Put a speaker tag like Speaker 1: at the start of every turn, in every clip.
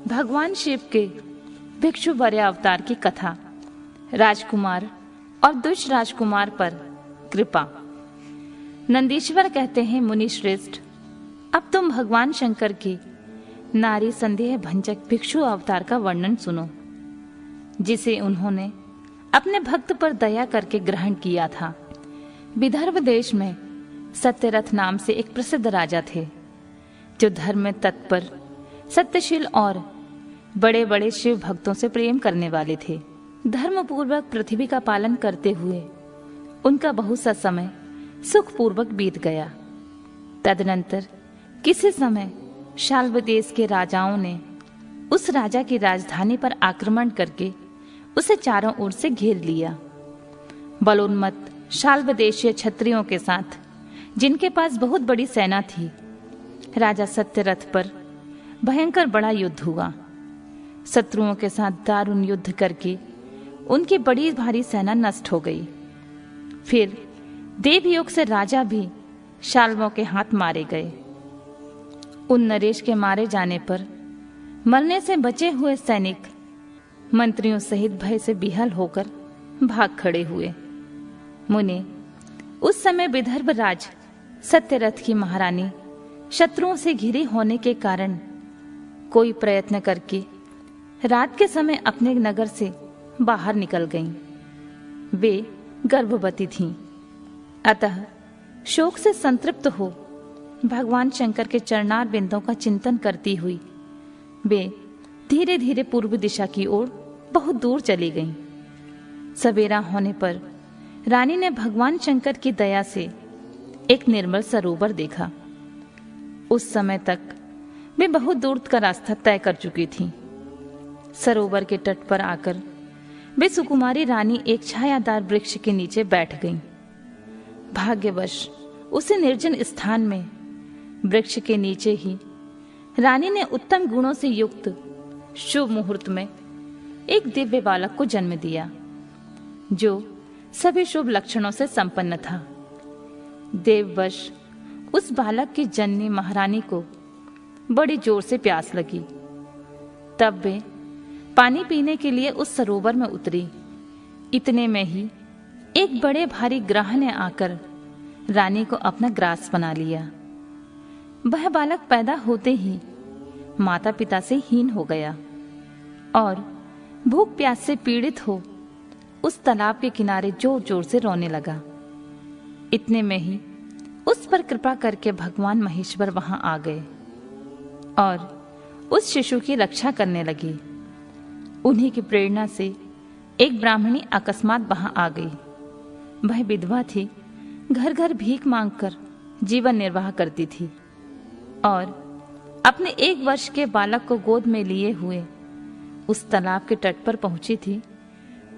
Speaker 1: भगवान शिव के भिक्षु वरे अवतार की कथा। राजकुमार और दुष्ट राजकुमार पर कृपा। नंदीश्वर कहते हैं, मुनि श्रेष्ठ, अब तुम भगवान शंकर के नारी संदेह भंजक भिक्षु अवतार का वर्णन सुनो, जिसे उन्होंने अपने भक्त पर दया करके ग्रहण किया था। विदर्भ देश में सत्यरथ नाम से एक प्रसिद्ध राजा थे, जो धर्म में तत्पर, सत्यशील और बड़े बड़े शिव भक्तों से प्रेम करने वाले थे। धर्मपूर्वक पृथ्वी का पालन करते हुए उनका बहुत सा समय सुखपूर्वक बीत गया। तदनंतर किसी समय शाल्व देश के राजाओं ने उस राजा की राजधानी पर आक्रमण करके उसे चारों ओर से घेर लिया। बलोन्मत्त शाल्व देशीय क्षत्रियों के साथ, जिनके पास बहुत बड़ी सेना थी, राजा सत्यरथ पर भयंकर बड़ा युद्ध हुआ। शत्रुओं के साथ दारुण युद्ध करके उनकी बड़ी भारी सेना नष्ट हो गई। फिर देवयोग से राजा भी शाल्वों के हाथ मारे गए। उन नरेश के मारे जाने पर मरने से बचे हुए सैनिक मंत्रियों सहित भय से बिहल होकर भाग खड़े हुए। मुने, उस समय विदर्भ राज सत्यरथ की महारानी शत्रुओं से घिरी होने के कारण कोई प्रयत्न करके रात के समय अपने नगर से बाहर निकल गईं। वे गर्भवती थीं, अतः शोक से संतृप्त हो भगवान शंकर के चरणार बिंदों का चिंतन करती हुई वे धीरे धीरे पूर्व दिशा की ओर बहुत दूर चली गईं। सवेरा होने पर रानी ने भगवान शंकर की दया से एक निर्मल सरोवर देखा। उस समय तक वे बहुत दूर का रास्ता तय कर चुकी थीं। सरोवर के तट पर आकर वे सुकुमारी रानी एक छायादार वृक्ष के नीचे बैठ गईं। भाग्यवश उसी निर्जन स्थान में वृक्ष के नीचे ही रानी ने उत्तम गुणों से युक्त शुभ मुहूर्त में एक दिव्य बालक को जन्म दिया, जो सभी शुभ लक्षणों से संपन्न था। देववश उस बालक की जननी महारानी को बड़ी जोर से प्यास लगी। तब वे पानी पीने के लिए उस सरोवर में उतरी। इतने में ही एक बड़े भारी ग्रह ने आकर रानी को अपना ग्रास बना लिया। वह बालक पैदा होते ही माता पिता से हीन हो गया और भूख प्यास से पीड़ित हो उस तालाब के किनारे जोर जोर से रोने लगा। इतने में ही उस पर कृपा करके भगवान महेश्वर वहां आ गए और उस शिशु की रक्षा करने लगी। उन्हीं की प्रेरणा से एक ब्राह्मणी अकस्मात वहां आ गई। वह विधवा थी, घर घर भीख मांगकर जीवन निर्वाह करती थी और अपने 1 वर्ष के बालक को गोद में लिए हुए उस तालाब के तट पर पहुंची थी।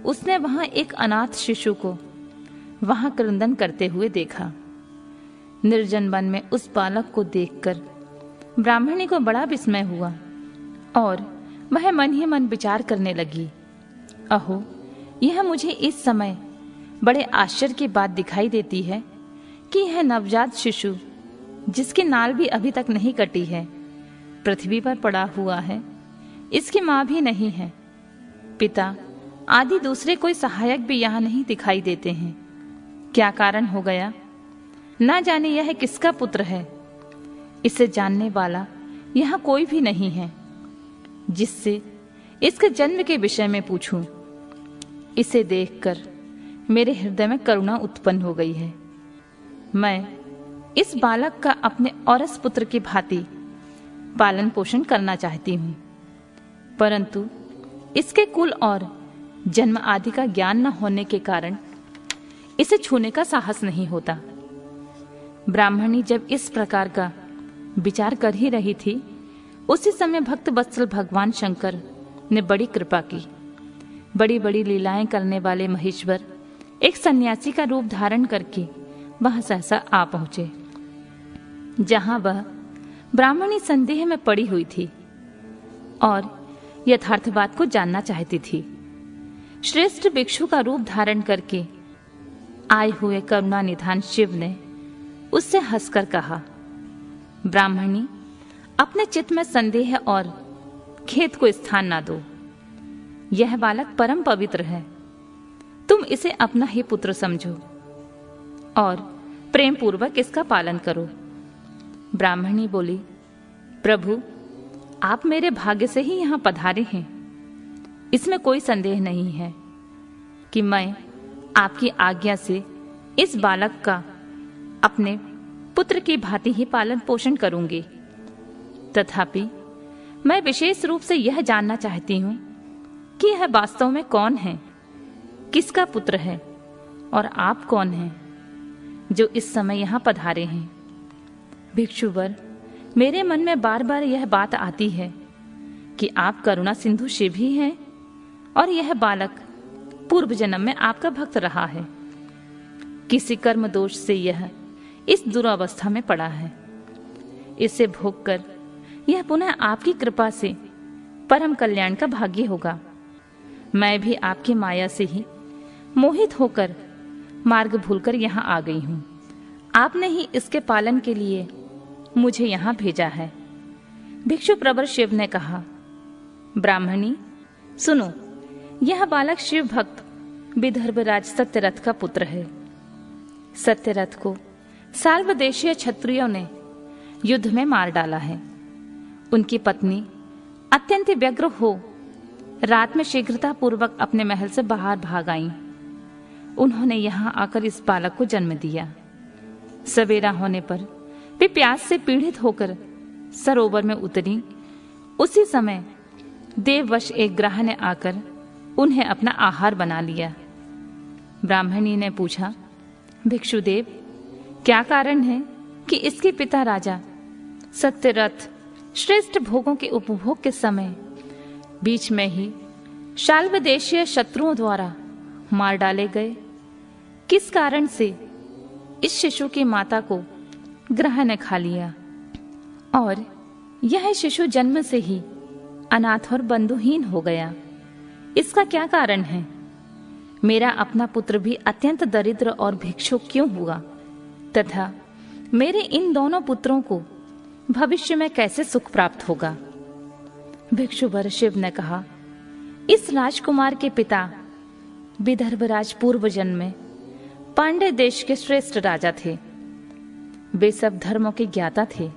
Speaker 1: उसने वहां एक अनाथ शिशु को वहां क्रंदन करते हुए देखा। निर्जन वन में उस बालक को देखकर ब्राह्मणी को बड़ा विस्मय हुआ और वह मन ही मन विचार करने लगी, अहो, यह मुझे इस समय बड़े आश्चर्य की बात दिखाई देती है कि यह नवजात शिशु, जिसकी नाल भी अभी तक नहीं कटी है, पृथ्वी पर पड़ा हुआ है। इसकी मां भी नहीं है, पिता आदि दूसरे कोई सहायक भी यहाँ नहीं दिखाई देते हैं। क्या कारण हो गया? ना जाने यह किसका पुत्र है। इसे जानने वाला यहाँ कोई भी नहीं है, जिससे इसके जन्म के विषय में पूछूं। इसे देखकर मेरे हृदय में करुणा उत्पन्न हो गई है। मैं इस बालक का अपने औरस पुत्र की भांति पालन पोषण करना चाहती हूँ, परंतु इसके कुल और जन्म आदि का ज्ञान न होने के कारण इसे छूने का साहस नहीं होता। ब्राह्मणी जब इस प्रकार का विचार कर ही रही थी, उसी समय भक्त वत्सल भगवान शंकर ने बड़ी कृपा की। बड़ी बड़ी लीलाएं करने वाले महेश्वर एक सन्यासी का रूप धारण करके वह सहसा आ पहुंचे, जहां वह ब्राह्मणी संदेह में पड़ी हुई थी और यथार्थ बात को जानना चाहती थी। श्रेष्ठ भिक्षु का रूप धारण करके आए हुए करुणा निधान शिव ने उससे हंसकर कहा, ब्राह्मणी, अपने चित्त में संदेह और खेत को स्थान ना दो। यह बालक परम पवित्र है, तुम इसे अपना ही पुत्र समझो और प्रेम पूर्वक इसका पालन करो। ब्राह्मणी बोली, प्रभु, आप मेरे भाग्य से ही यहां पधारे हैं। इसमें कोई संदेह नहीं है कि मैं आपकी आज्ञा से इस बालक का अपने पुत्र की भांति ही पालन पोषण करूंगी। तथापि मैं विशेष रूप से यह जानना चाहती हूं कि यह वास्तव में कौन है, किसका पुत्र है और आप कौन हैं जो इस समय यहां पधारे हैं। भिक्षुवर, मेरे मन में बार बार यह बात आती है कि आप करुणा सिंधु शिव ही हैं और यह बालक पूर्व जन्म में आपका भक्त रहा है। किसी कर्म दोष से यह इस दुरावस्था में पड़ा है। इसे भोगकर यह पुनः आपकी कृपा से परम कल्याण का भागी होगा। मैं भी आपकी माया से ही मोहित होकर मार्ग भूलकर यहाँ आ गई हूँ। आपने ही इसके पालन के लिए मुझे यहाँ भेजा है। भिक्षु प्रवर शिव ने कहा, ब्राह्मणी सुनो, यह बालक शिव भक्त विदर्भराज सत्यरथ का पुत्र है। सत्यरथ को साल्व देशीय क्षत्रियों ने युद्ध में मार डाला है। उनकी पत्नी अत्यंत व्यग्र हो रात में शीघ्रता पूर्वक अपने महल से बाहर भाग आईं। उन्होंने यहां आकर इस बालक को जन्म दिया। सवेरा होने पर वे प्यास से पीड़ित होकर सरोवर में उतरी। उसी समय देववश एक ग्राह ने आकर उन्हें अपना आहार बना लिया। ब्राह्मणी ने पूछा, भिक्षुदेव, क्या कारण है कि इसके पिता राजा सत्यरथ श्रेष्ठ भोगों के उपभोग के समय बीच में ही शाल्व देशीय शत्रुओं द्वारा मार डाले गए? किस कारण से इस शिशु की माता को ग्रह ने खा लिया और यह शिशु जन्म से ही अनाथ और बंधुहीन हो गया? इसका क्या कारण है? मेरा अपना पुत्र भी अत्यंत दरिद्र और भिक्षुक क्यों हुआ तथा मेरे इन दोनों पुत्रों को भविष्य में कैसे सुख प्राप्त होगा? भिक्षुवर शिव ने कहा, इस राजकुमार के पिता विदर्भराज पूर्व जन्म में पांडे देश के श्रेष्ठ राजा थे। वे सब धर्मों के ज्ञाता थे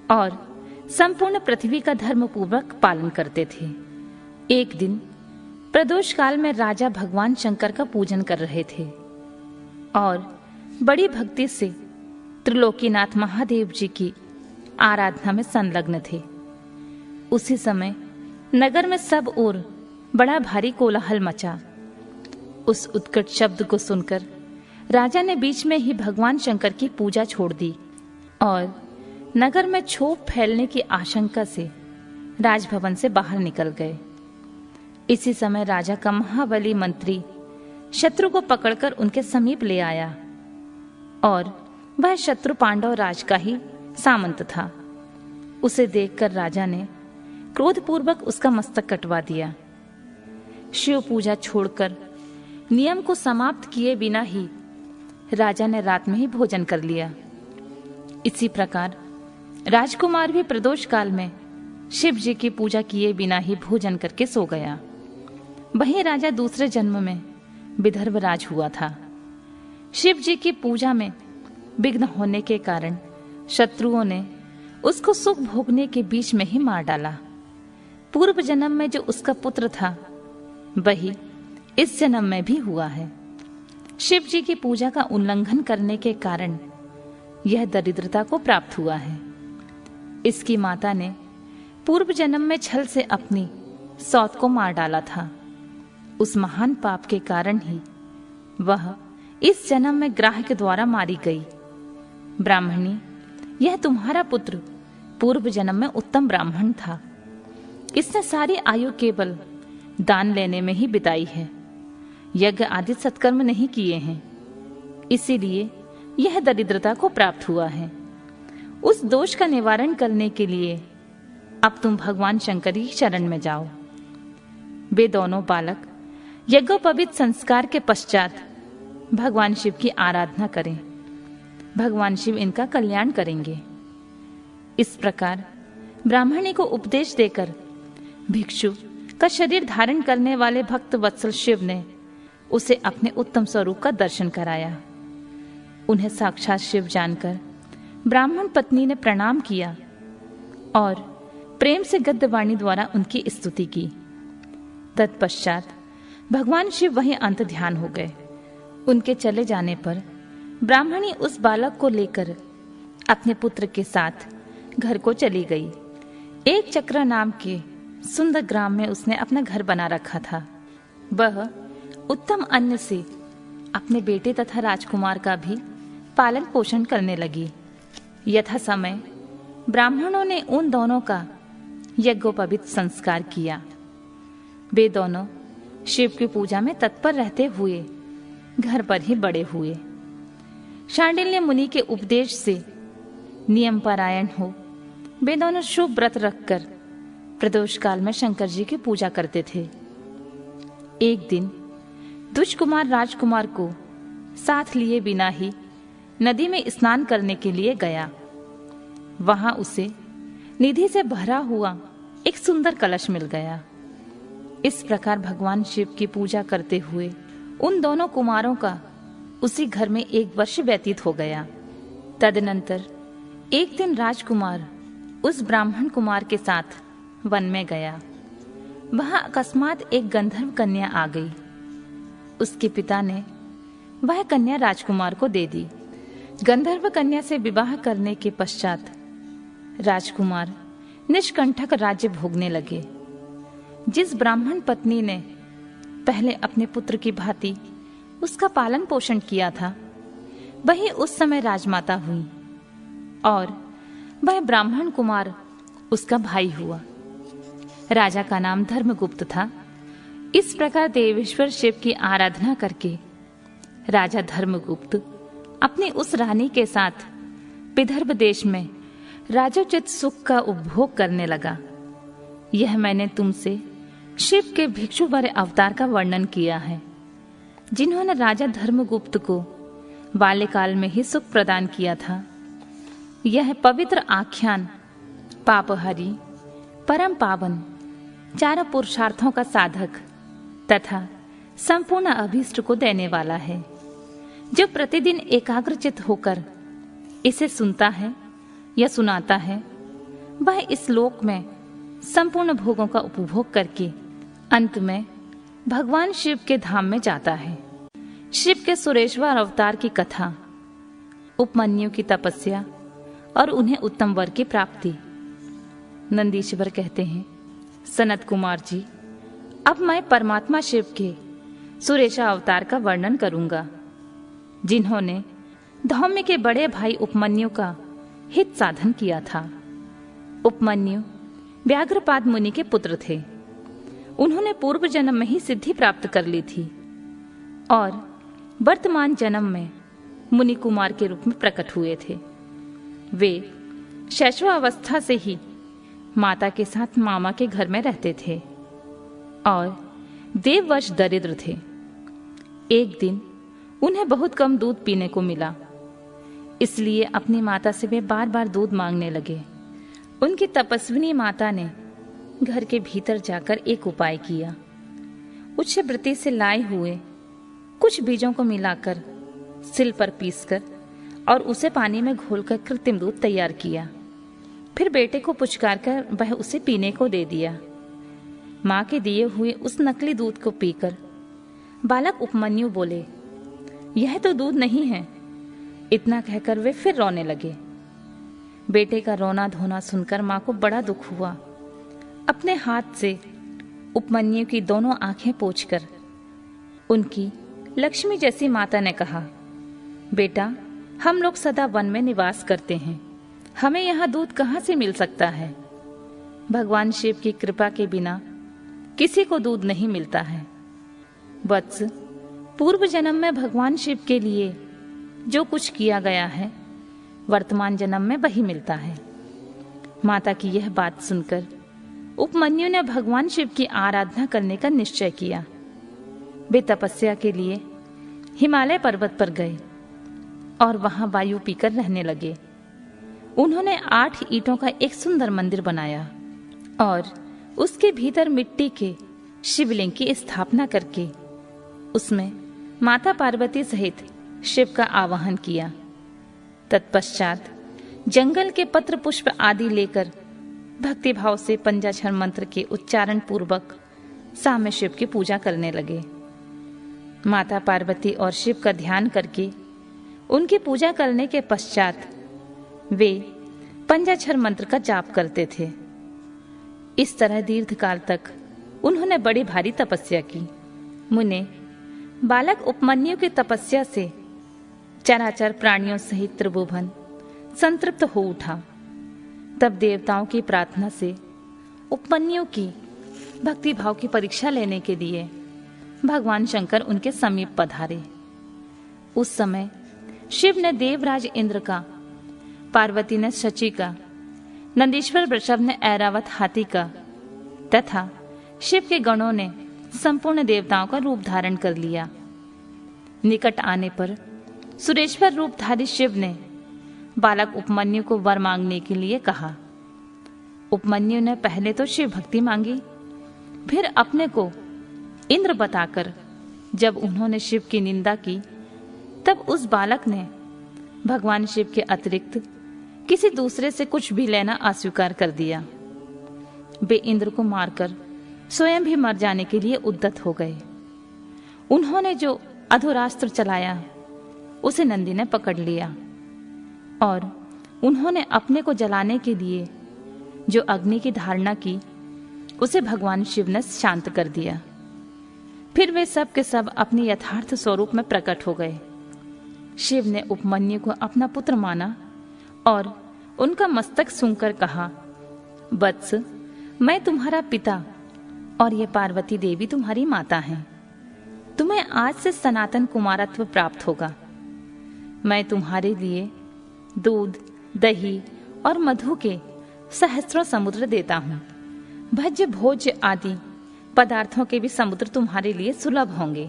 Speaker 1: और संपूर्ण पृथ्वी का धर्म पूर्वक पालन करते थे। एक दिन प्रदोष काल में राजा भगवान शंकर का पूजन कर रहे थे और बड़ी भक्ति से त्रिलोकीनाथ महादेव जी की आराधना में संलग्न थे। उसी समय नगर में सब ओर बड़ा भारी कोलाहल मचा। उस उत्कट शब्द को सुनकर राजा ने बीच में ही भगवान शंकर की पूजा छोड़ दी और नगर में क्षोभ फैलने की आशंका से राजभवन से बाहर निकल गए। इसी समय राजा का महाबली मंत्री शत्रु को पकड़कर उनके समीप ले आया और वह शत्रु पांडव राज का ही सामंत था। उसे देखकर राजा ने क्रोधपूर्वक उसका मस्तक कटवा दिया। शिव पूजा छोड़कर नियम को समाप्त किए बिना ही राजा ने रात में ही भोजन कर लिया। इसी प्रकार राजकुमार भी प्रदोष काल में शिव जी की पूजा किए बिना ही भोजन करके सो गया। वही राजा दूसरे जन्म में विदर्भराज हुआ था। शिव जी की पूजा में विघ्न होने के कारण शत्रुओं ने उसको सुख भोगने के बीच में ही मार डाला। पूर्व जन्म में जो उसका पुत्र था वही इस जन्म में भी हुआ है। शिव जी की पूजा का उल्लंघन करने के कारण यह दरिद्रता को प्राप्त हुआ है। इसकी माता ने पूर्व जन्म में छल से अपनी सौत को मार डाला था। उस महान पाप के कारण ही वह इस जन्म में ग्राह के द्वारा मारी गई। ब्राह्मणी, यह तुम्हारा पुत्र पूर्व जन्म में उत्तम ब्राह्मण था। इसने सारी आयु केवल दान लेने में ही बिताई है, यज्ञ आदि सत्कर्म नहीं किए हैं, इसीलिए यह दरिद्रता को प्राप्त हुआ है। उस दोष का निवारण करने के लिए अब तुम भगवान शंकर की शरण में जाओ। वे दोनों बालक यज्ञोपवीत संस्कार के पश्चात भगवान शिव की आराधना करें। भगवान शिव इनका कल्याण करेंगे। इस प्रकार ब्राह्मणी को उपदेश देकर भिक्षु का शरीर धारण करने वाले भक्त वत्सल शिव ने उसे अपने उत्तम स्वरूप का दर्शन कराया। उन्हें साक्षात शिव जानकर ब्राह्मण पत्नी ने प्रणाम किया और प्रेम से गद्यवाणी द्वारा उनकी स्तुति की। तत्पश्चात भगवान शिव वहीं अंत ध्यान हो गए। उनके चले जाने पर ब्राह्मणी उस बालक को लेकर अपने पुत्र के साथ घर को चली गई। एक चक्र नाम के सुंदर ग्राम में उसने अपना घर बना रखा था। वह उत्तम अन्न से अपने बेटे तथा राजकुमार का भी पालन पोषण करने लगी। यथा समय ब्राह्मणों ने उन दोनों का यज्ञोपवीत संस्कार किया। वे दोनों शिव की पूजा में तत्पर रहते हुए घर पर ही बड़े हुए। शांडिल्य मुनि के उपदेश से नियम परायण हो वे दोनों शुभ व्रत रखकर प्रदोष काल में शंकर जी की पूजा करते थे। एक दिन दुष्कुमार राजकुमार को साथ लिए बिना ही नदी में स्नान करने के लिए गया। वहां उसे निधि से भरा हुआ एक सुंदर कलश मिल गया। इस प्रकार भगवान शिव की पूजा करते हुए उन दोनों कुमारों का उसी घर में 1 वर्ष व्यतीत हो गया। तदनंतर एक दिन राजकुमार उस ब्राह्मण कुमार के साथ वन में गया। वहां अकस्मात एक गंधर्व कन्या आ गई। उसके पिता ने वह कन्या राजकुमार को दे दी। गंधर्व कन्या से विवाह करने के पश्चात राजकुमार निष्कंटक राज्य भोगने लगे। जिस ब्राह्मण पत्नी ने पहले अपने पुत्र की भांति उसका पालन पोषण किया था, वही उस समय राजमाता हुई और वह ब्राह्मण कुमार उसका भाई हुआ। राजा का नाम धर्मगुप्त था। इस प्रकार देवेश्वर शिव की आराधना करके राजा धर्मगुप्त अपनी उस रानी के साथ विदर्भ देश में राजोचित सुख का उपभोग करने लगा। यह मैंने तुमसे शिव के भिक्षुवर अवतार का वर्णन किया है, जिन्होंने राजा धर्मगुप्त को बाल्यकाल में ही सुख प्रदान किया था। यह पवित्र आख्यान पापहरी, परम पावन, चारों पुरुषार्थों का साधक तथा संपूर्ण अभीष्ट को देने वाला है। जो प्रतिदिन एकाग्रचित होकर इसे सुनता है या सुनाता है, वह इस लोक में संपूर्ण भोगों का उपभोग करके अंत में भगवान शिव के धाम में जाता है। शिव के सुरेश्वर अवतार की कथा, उपमन्यु की तपस्या और उन्हें उत्तम वर की प्राप्ति। नंदीश्वर कहते हैं, सनत कुमार जी, अब मैं परमात्मा शिव के सुरेशा अवतार का वर्णन करूंगा, जिन्होंने धौम्य के बड़े भाई उपमन्यु का हित साधन किया था। उपमन्यु व्याघ्रपाद मुनि के पुत्र थे। उन्होंने पूर्व जन्म में ही सिद्धि प्राप्त कर ली थी और वर्तमान जन्म में मुनि कुमार के रूप में प्रकट हुए थे। वे शैशवावस्था से ही माता के साथ मामा के घर में रहते थे और देववश दरिद्र थे। एक दिन उन्हें बहुत कम दूध पीने को मिला, इसलिए अपनी माता से वे बार बार दूध मांगने लगे। उनकी तपस्विनी माता ने घर के भीतर जाकर एक उपाय किया। उच्च वृत्ति से लाए हुए कुछ बीजों को मिलाकर सिल पर पीसकर और उसे पानी में घोलकर कृत्रिम दूध तैयार किया। फिर बेटे को पुचकार कर वह उसे पीने को दे दिया। माँ के दिए हुए उस नकली दूध को पीकर बालक उपमन्यु बोले, यह तो दूध नहीं है। इतना कहकर वे फिर रोने लगे। बेटे का रोना धोना सुनकर माँ को बड़ा दुख हुआ। अपने हाथ से उपमन्यु की दोनों आंखें पोंछकर उनकी लक्ष्मी जैसी माता ने कहा, बेटा, हम लोग सदा वन में निवास करते हैं, हमें यहाँ दूध कहाँ से मिल सकता है। भगवान शिव की कृपा के बिना किसी को दूध नहीं मिलता है। वत्स, पूर्व जन्म में भगवान शिव के लिए जो कुछ किया गया है, वर्तमान जन्म में वही मिलता है। माता की यह बात सुनकर उपमन्यु ने भगवान शिव की आराधना करने का निश्चय किया। वे तपस्या के लिए हिमालय पर्वत पर गए और वहां वायु पीकर रहने लगे। उन्होंने 8 ईंटों का एक सुंदर मंदिर बनाया और उसके भीतर मिट्टी के शिवलिंग की स्थापना करके उसमें माता पार्वती सहित शिव का आवाहन किया। तत्पश्चात जंगल के पत्र पुष्प आदि लेकर भक्तिभाव से पंचाक्षर मंत्र के उच्चारण पूर्वक सामने शिव की पूजा करने लगे। माता पार्वती और शिव का ध्यान करके उनकी पूजा करने के पश्चात वे पंचाक्षर मंत्र का जाप करते थे। इस तरह दीर्घ काल तक उन्होंने बड़ी भारी तपस्या की। मुने बालक उपमन्यु की तपस्या से चराचर प्राणियों सहित त्रिभुवन संतृप्त हो उठा। तब देवताओं की प्रार्थना से उपमन्यु की भक्तिभाव की परीक्षा लेने के लिए भगवान शंकर उनके समीप पधारे। उस समय शिव ने देवराज इंद्र का, पार्वती ने शची का, नंदीश्वर वृषभ ने ऐरावत हाथी का तथा शिव के गणों ने संपूर्ण देवताओं का रूप धारण कर लिया। निकट आने पर सुरेश्वर रूपधारी शिव ने बालक उपमन्यु को वर मांगने के लिए कहा। उपमन्यु ने पहले तो शिव भक्ति मांगी, फिर अपने को इंद्र बताकर जब उन्होंने शिव की निंदा की, तब उस बालक ने भगवान शिव के अतिरिक्त किसी दूसरे से कुछ भी लेना अस्वीकार कर दिया। वे इंद्र को मारकर स्वयं भी मर जाने के लिए उद्यत हो गए। उन्होंने जो अधुरास्त्र चलाया उसे नंदी ने पकड़ लिया और उन्होंने अपने को जलाने के लिए जो अग्नि की धारणा की उसे भगवान शिव ने शांत कर दिया। फिर वे सब के सब अपने यथार्थ स्वरूप में प्रकट हो गए। शिव ने उपमन्यु को अपना पुत्र माना और उनका मस्तक सूंघकर कहा, वत्स, मैं तुम्हारा पिता और ये पार्वती देवी तुम्हारी माता हैं। तुम्हें आज से सनातन कुमारत्व प्राप्त होगा। मैं तुम्हारे लिए दूध, दही और मधु के सहस्त्रों समुद्र देता हूँ। भज्य भोज्य आदि पदार्थों के भी समुद्र तुम्हारे लिए सुलभ होंगे।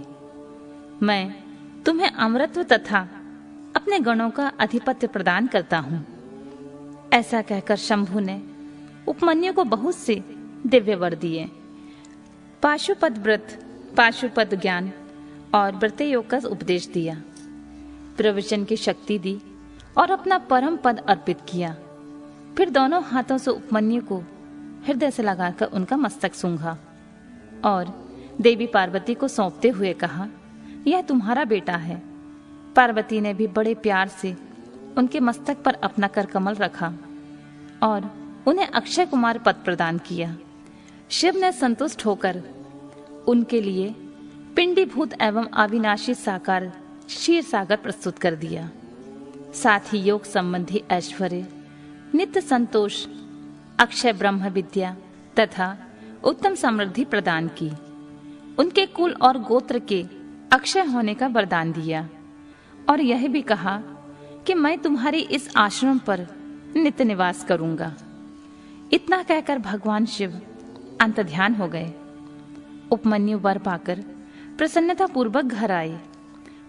Speaker 1: मैं तुम्हें अमृतत्व तथा अपने गणों का अधिपत्य प्रदान करता हूँ। ऐसा कहकर शंभु ने उपमन्यु को बहुत से दिव्य वर दिए। पाशुपत व्रत, पाशुपत ज्ञान और व्रत योग का उपदेश दिया, प्रवचन की शक्ति दी और अपना परम पद अर्पित किया। फिर दोनों हाथों से उपमन्यु को हृदय से लगाकर उनका मस्तक सूंघा और देवी पार्वती को सौंपते हुए कहा, यह तुम्हारा बेटा है। पार्वती ने भी बड़े प्यार से उनके मस्तक पर अपना कर कमल रखा और उन्हें अक्षय कुमार पद प्रदान किया। शिव ने संतुष्ट होकर उनके लिए पिंडीभूत एवं अविनाशी साकार क्षीर सागर प्रस्तुत कर दिया। साथ ही योग संबंधी ऐश्वर्य, नित्य संतोष, अक्षय ब्रह्म विद्या तथा उत्तम समृद्धि प्रदान की। उनके कुल और गोत्र के अक्षय होने का वरदान दिया और यह भी कहा कि मैं तुम्हारी इस आश्रम पर नित्य निवास करूंगा। इतना कहकर भगवान शिव अंतर्ध्यान हो गए। उपमन्यु वर पाकर प्रसन्नता पूर्वक घर आए।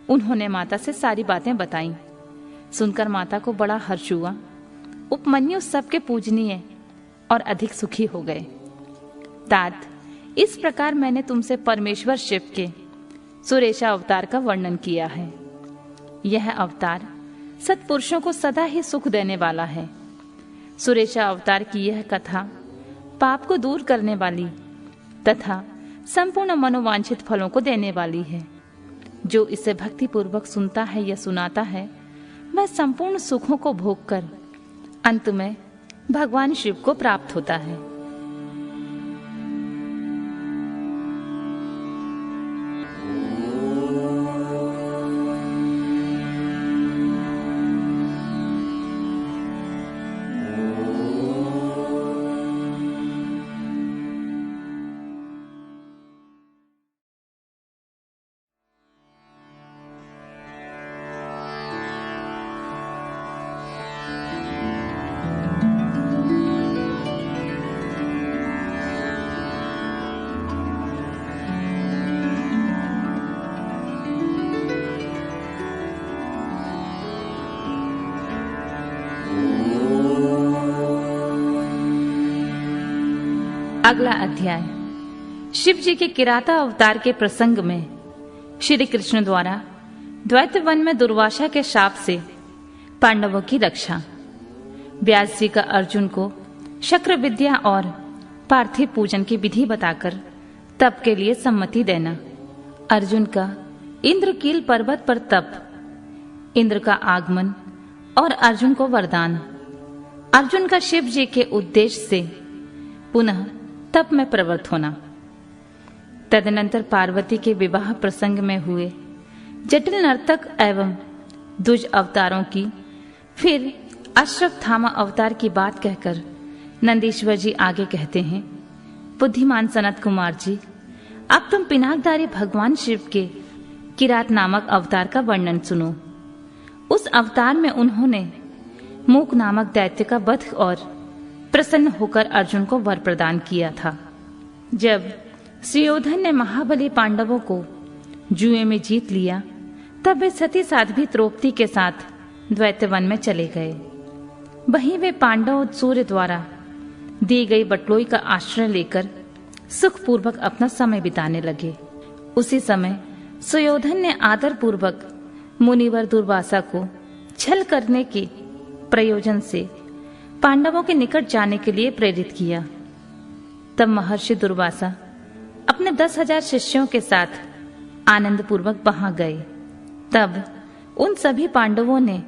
Speaker 1: उन्होंने माता से सारी बातें बताईं। सुनकर माता को बड़ा हर्ष हुआ। उपमन्यु सबके पूजनीय और अधिक सुखी हो गए। तात, इस प्रकार मैंने तुमसे परमेश्वर शिव के सुरेशा अवतार का वर्णन किया है। यह अवतार सत्पुरुषों को सदा ही सुख देने वाला है। सुरेशा अवतार की यह कथा पाप को दूर करने वाली तथा संपूर्ण मनोवांछित फलों को देने वाली है। जो इसे भक्ति पूर्वक सुनता है या सुनाता है, वह संपूर्ण सुखों को भोगकर अंत में भगवान शिव को प्राप्त होता है। अगला अध्याय। शिव जी के किराता अवतार के प्रसंग में श्री कृष्ण द्वारा द्वैत वन में दुर्वासा के शाप से पांडवों की रक्षा। व्यास जी का अर्जुन को शक्र विद्या और पार्थिव पूजन की विधि बताकर तप के लिए सम्मति देना। अर्जुन का इंद्रकील पर्वत पर तप, इंद्र का आगमन और अर्जुन को वरदान। अर्जुन का शिव जी के उद्देश्य से पुनः तप में प्रवृत्त होना। तदनंतर पार्वती के विवाह प्रसंग में हुए जटिल नर्तक एवं द्विज अवतारों की, फिर अश्वत्थामा अवतार की बात कहकर नंदीश्वर जी आगे कहते हैं, बुद्धिमान सनत कुमार जी, अब तुम पिनाकधारी भगवान शिव के किरात नामक अवतार का वर्णन सुनो। उस अवतार में उन्होंने मूक नामक दैत्य का वध और प्रसन्न होकर अर्जुन को वर प्रदान किया था। जब सुयोधन ने महाबली पांडवों को जुए में जीत लिया, तब वे सती साध्वी द्रौपदी के साथ द्वैत वन में चले गए। वहीं वे पांडव सूर्य द्वारा दी गई बटलोई का आश्रय लेकर सुखपूर्वक अपना समय बिताने लगे। उसी समय सुयोधन ने आदर पूर्वक मुनिवर दुर्वासा को छल करने के प्रयोजन से पांडवों के निकट जाने के लिए प्रेरित किया। तब महर्षि दुर्वासा अपने 10,000 शिष्यों के साथ आनंद पूर्वक वहां गए। तब उन सभी पांडवों ने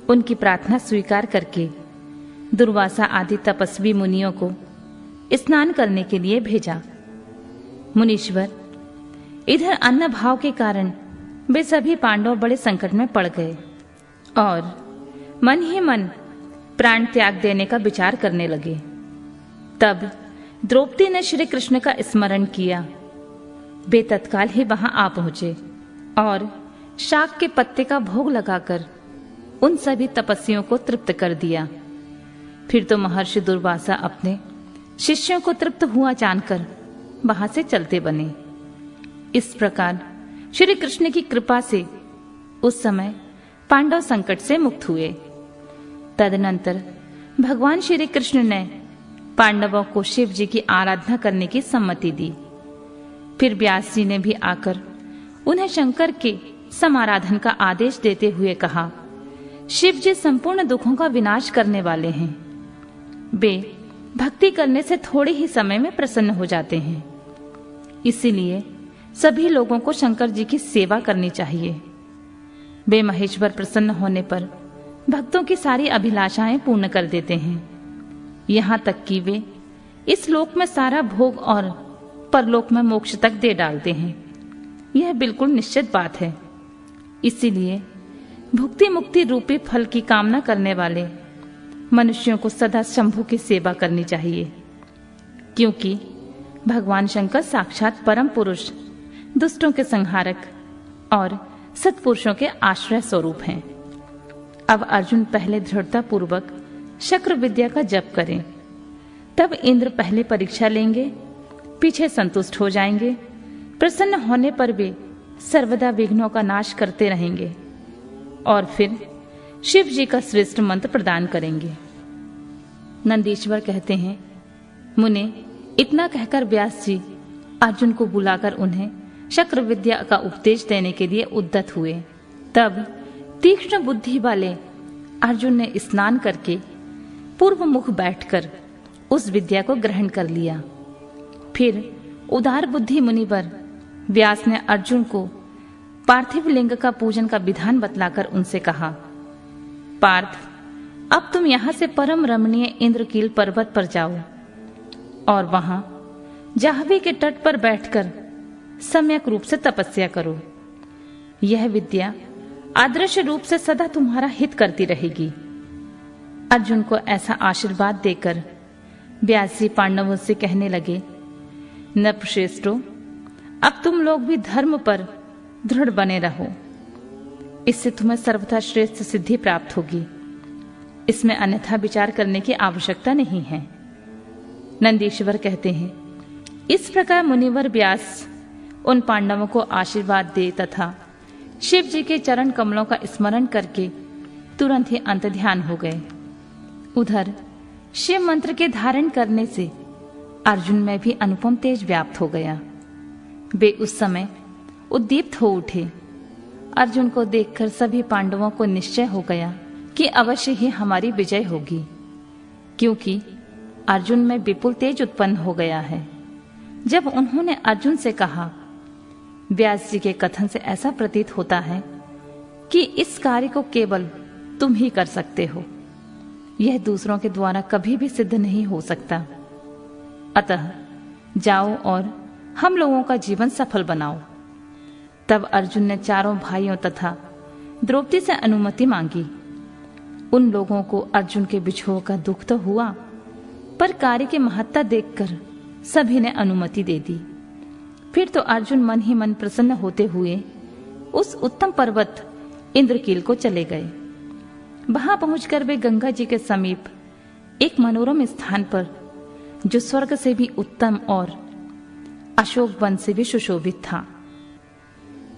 Speaker 1: उनकी प्रार्थना स्वीकार करके दुर्वासा आदि तपस्वी मुनियों को स्नान करने के लिए भेजा। मुनीश्वर, इधर अन्न भाव के कारण वे सभी पांडव बड़े संकट में पड़ गए और मन ही मन प्राण त्याग देने का विचार करने लगे। तब द्रौपदी ने श्री कृष्ण का स्मरण किया। वे तत्काल ही वहां आ पहुंचे और शाक के पत्ते का भोग लगाकर उन सभी तपस्वियों को तृप्त कर दिया। फिर तो महर्षि दुर्वासा अपने शिष्यों को तृप्त हुआ जानकर वहां से चलते बने। इस प्रकार श्री कृष्ण की कृपा से उस समय पांडव संकट से मुक्त हुए। तदनंतर भगवान श्री कृष्ण ने पांडवों को शिव जी की आराधना करने की सम्मति दी। फिर व्यास जी ने भी आकर उन्हें शंकर के समाराधन का आदेश देते हुए कहा, शिव जी संपूर्ण दुखों का विनाश करने वाले हैं। वे भक्ति करने से थोड़े ही समय में प्रसन्न हो जाते हैं। इसीलिए सभी लोगों को शंकर जी की सेवा करनी चाहिए। वे महेश्वर प्रसन्न होने पर भक्तों की सारी अभिलाषाएं पूर्ण कर देते हैं, यहाँ तक कि वे इस लोक में सारा भोग और परलोक में मोक्ष तक दे डालते हैं। यह बिल्कुल निश्चित बात है। इसीलिए भुक्ति मुक्ति रूपी फल की कामना करने वाले मनुष्यों को सदा शंभु की सेवा करनी चाहिए, क्योंकि भगवान शंकर साक्षात परम पुरुष, दुष्टों के संहारक और सत्पुरुषों के आश्रय स्वरूप हैं। अब अर्जुन पहले दृढ़ता पूर्वक शक्र विद्या का जप करें, तब इंद्र पहले परीक्षा लेंगे, पीछे संतुष्ट हो जाएंगे। प्रसन्न होने पर वे सर्वदा विघ्नों का नाश करते रहेंगे और फिर शिव जी का श्रेष्ठ मंत्र प्रदान करेंगे। नंदीश्वर कहते हैं, मुने, इतना कहकर व्यास जी अर्जुन को बुलाकर उन्हें शक्र विद्या का उपदेश देने के लिए उद्यत हुए। तब तीक्ष्ण बुद्धि वाले अर्जुन ने स्नान करके पूर्व मुख बैठकर उस विद्या को ग्रहण कर लिया। फिर उदार बुद्धि मुनिवर व्यास ने अर्जुन को पार्थिव लिंग का पूजन का विधान बतलाकर उनसे कहा, पार्थ, अब तुम यहां से परम रमणीय इंद्रकील पर्वत पर जाओ और वहां जाह्नवी के तट पर बैठकर सम्यक रूप से तपस्या करो। यह विद्या आदर्श रूप से सदा तुम्हारा हित करती रहेगी। अर्जुन को ऐसा आशीर्वाद देकर व्यास जी पांडवों से कहने लगे, नृपश्रेष्ठों, अब तुम लोग भी धर्म पर दृढ़ बने रहो। इससे तुम्हें सर्वथा श्रेष्ठ सिद्धि प्राप्त होगी। इसमें अन्यथा विचार करने की आवश्यकता नहीं है। नंदीश्वर कहते हैं, इस प्रकार मुनिवर व्यास उन पांडवों को आशीर्वाद दे तथा शिव जी के चरण कमलों का स्मरण करके तुरंत ही अंतर्ध्यान हो गए। उधर शिव मंत्र के धारण करने से अर्जुन में भी अनुपम तेज व्याप्त हो गया। वे उस समय उद्दीप्त हो उठे। अर्जुन को देखकर सभी पांडवों को निश्चय हो गया कि अवश्य ही हमारी विजय होगी, क्योंकि अर्जुन में विपुल तेज उत्पन्न हो गया है। जब उन्होंने अर्जुन से कहा, व्यास जी के कथन से ऐसा प्रतीत होता है कि इस कार्य को केवल तुम ही कर सकते हो, यह दूसरों के द्वारा कभी भी सिद्ध नहीं हो सकता। अतः जाओ और हम लोगों का जीवन सफल बनाओ। तब अर्जुन ने चारों भाइयों तथा द्रौपदी से अनुमति मांगी। उन लोगों को अर्जुन के बिछोह का दुख तो हुआ, पर कार्य की महत्ता देखकर सभी ने अनुमति दे दी। फिर तो अर्जुन मन ही मन प्रसन्न होते हुए उस उत्तम पर्वत इंद्रकील को चले गए। वहां पहुंचकर वे गंगा जी के समीप एक मनोरम स्थान पर, जो स्वर्ग से भी उत्तम और अशोक वन से भी सुशोभित था,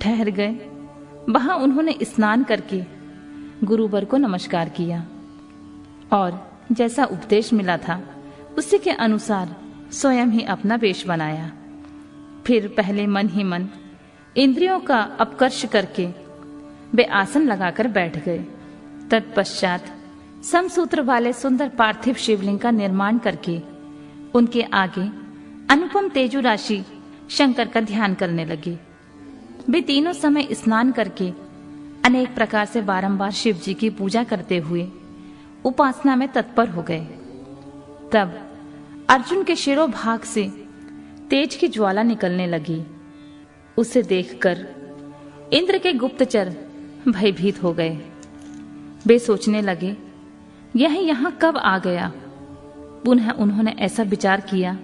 Speaker 1: ठहर गए। वहां उन्होंने स्नान करके गुरुवर को नमस्कार किया और जैसा उपदेश मिला था उसी के अनुसार स्वयं ही अपना वेश बनाया। फिर पहले मन ही मन इंद्रियों का अपकर्ष करके वे आसन लगाकर बैठ गए। तत्पश्चात समसूत्र वाले सुंदर पार्थिव शिवलिंग का निर्माण करके उनके आगे अनुपम तेजु राशि शंकर का ध्यान करने लगे। वे तीनों समय स्नान करके अनेक प्रकार से बारंबार शिव जी की पूजा करते हुए उपासना में तत्पर हो गए। तब अर्जुन के शिरोभाग से तेज की ज्वाला निकलने लगी। उसे देखकर इंद्र के गुप्तचर भयभीत हो गए। वे सोचने लगे, यह यहां कब आ गया। पुनः उन्होंने ऐसा विचार किया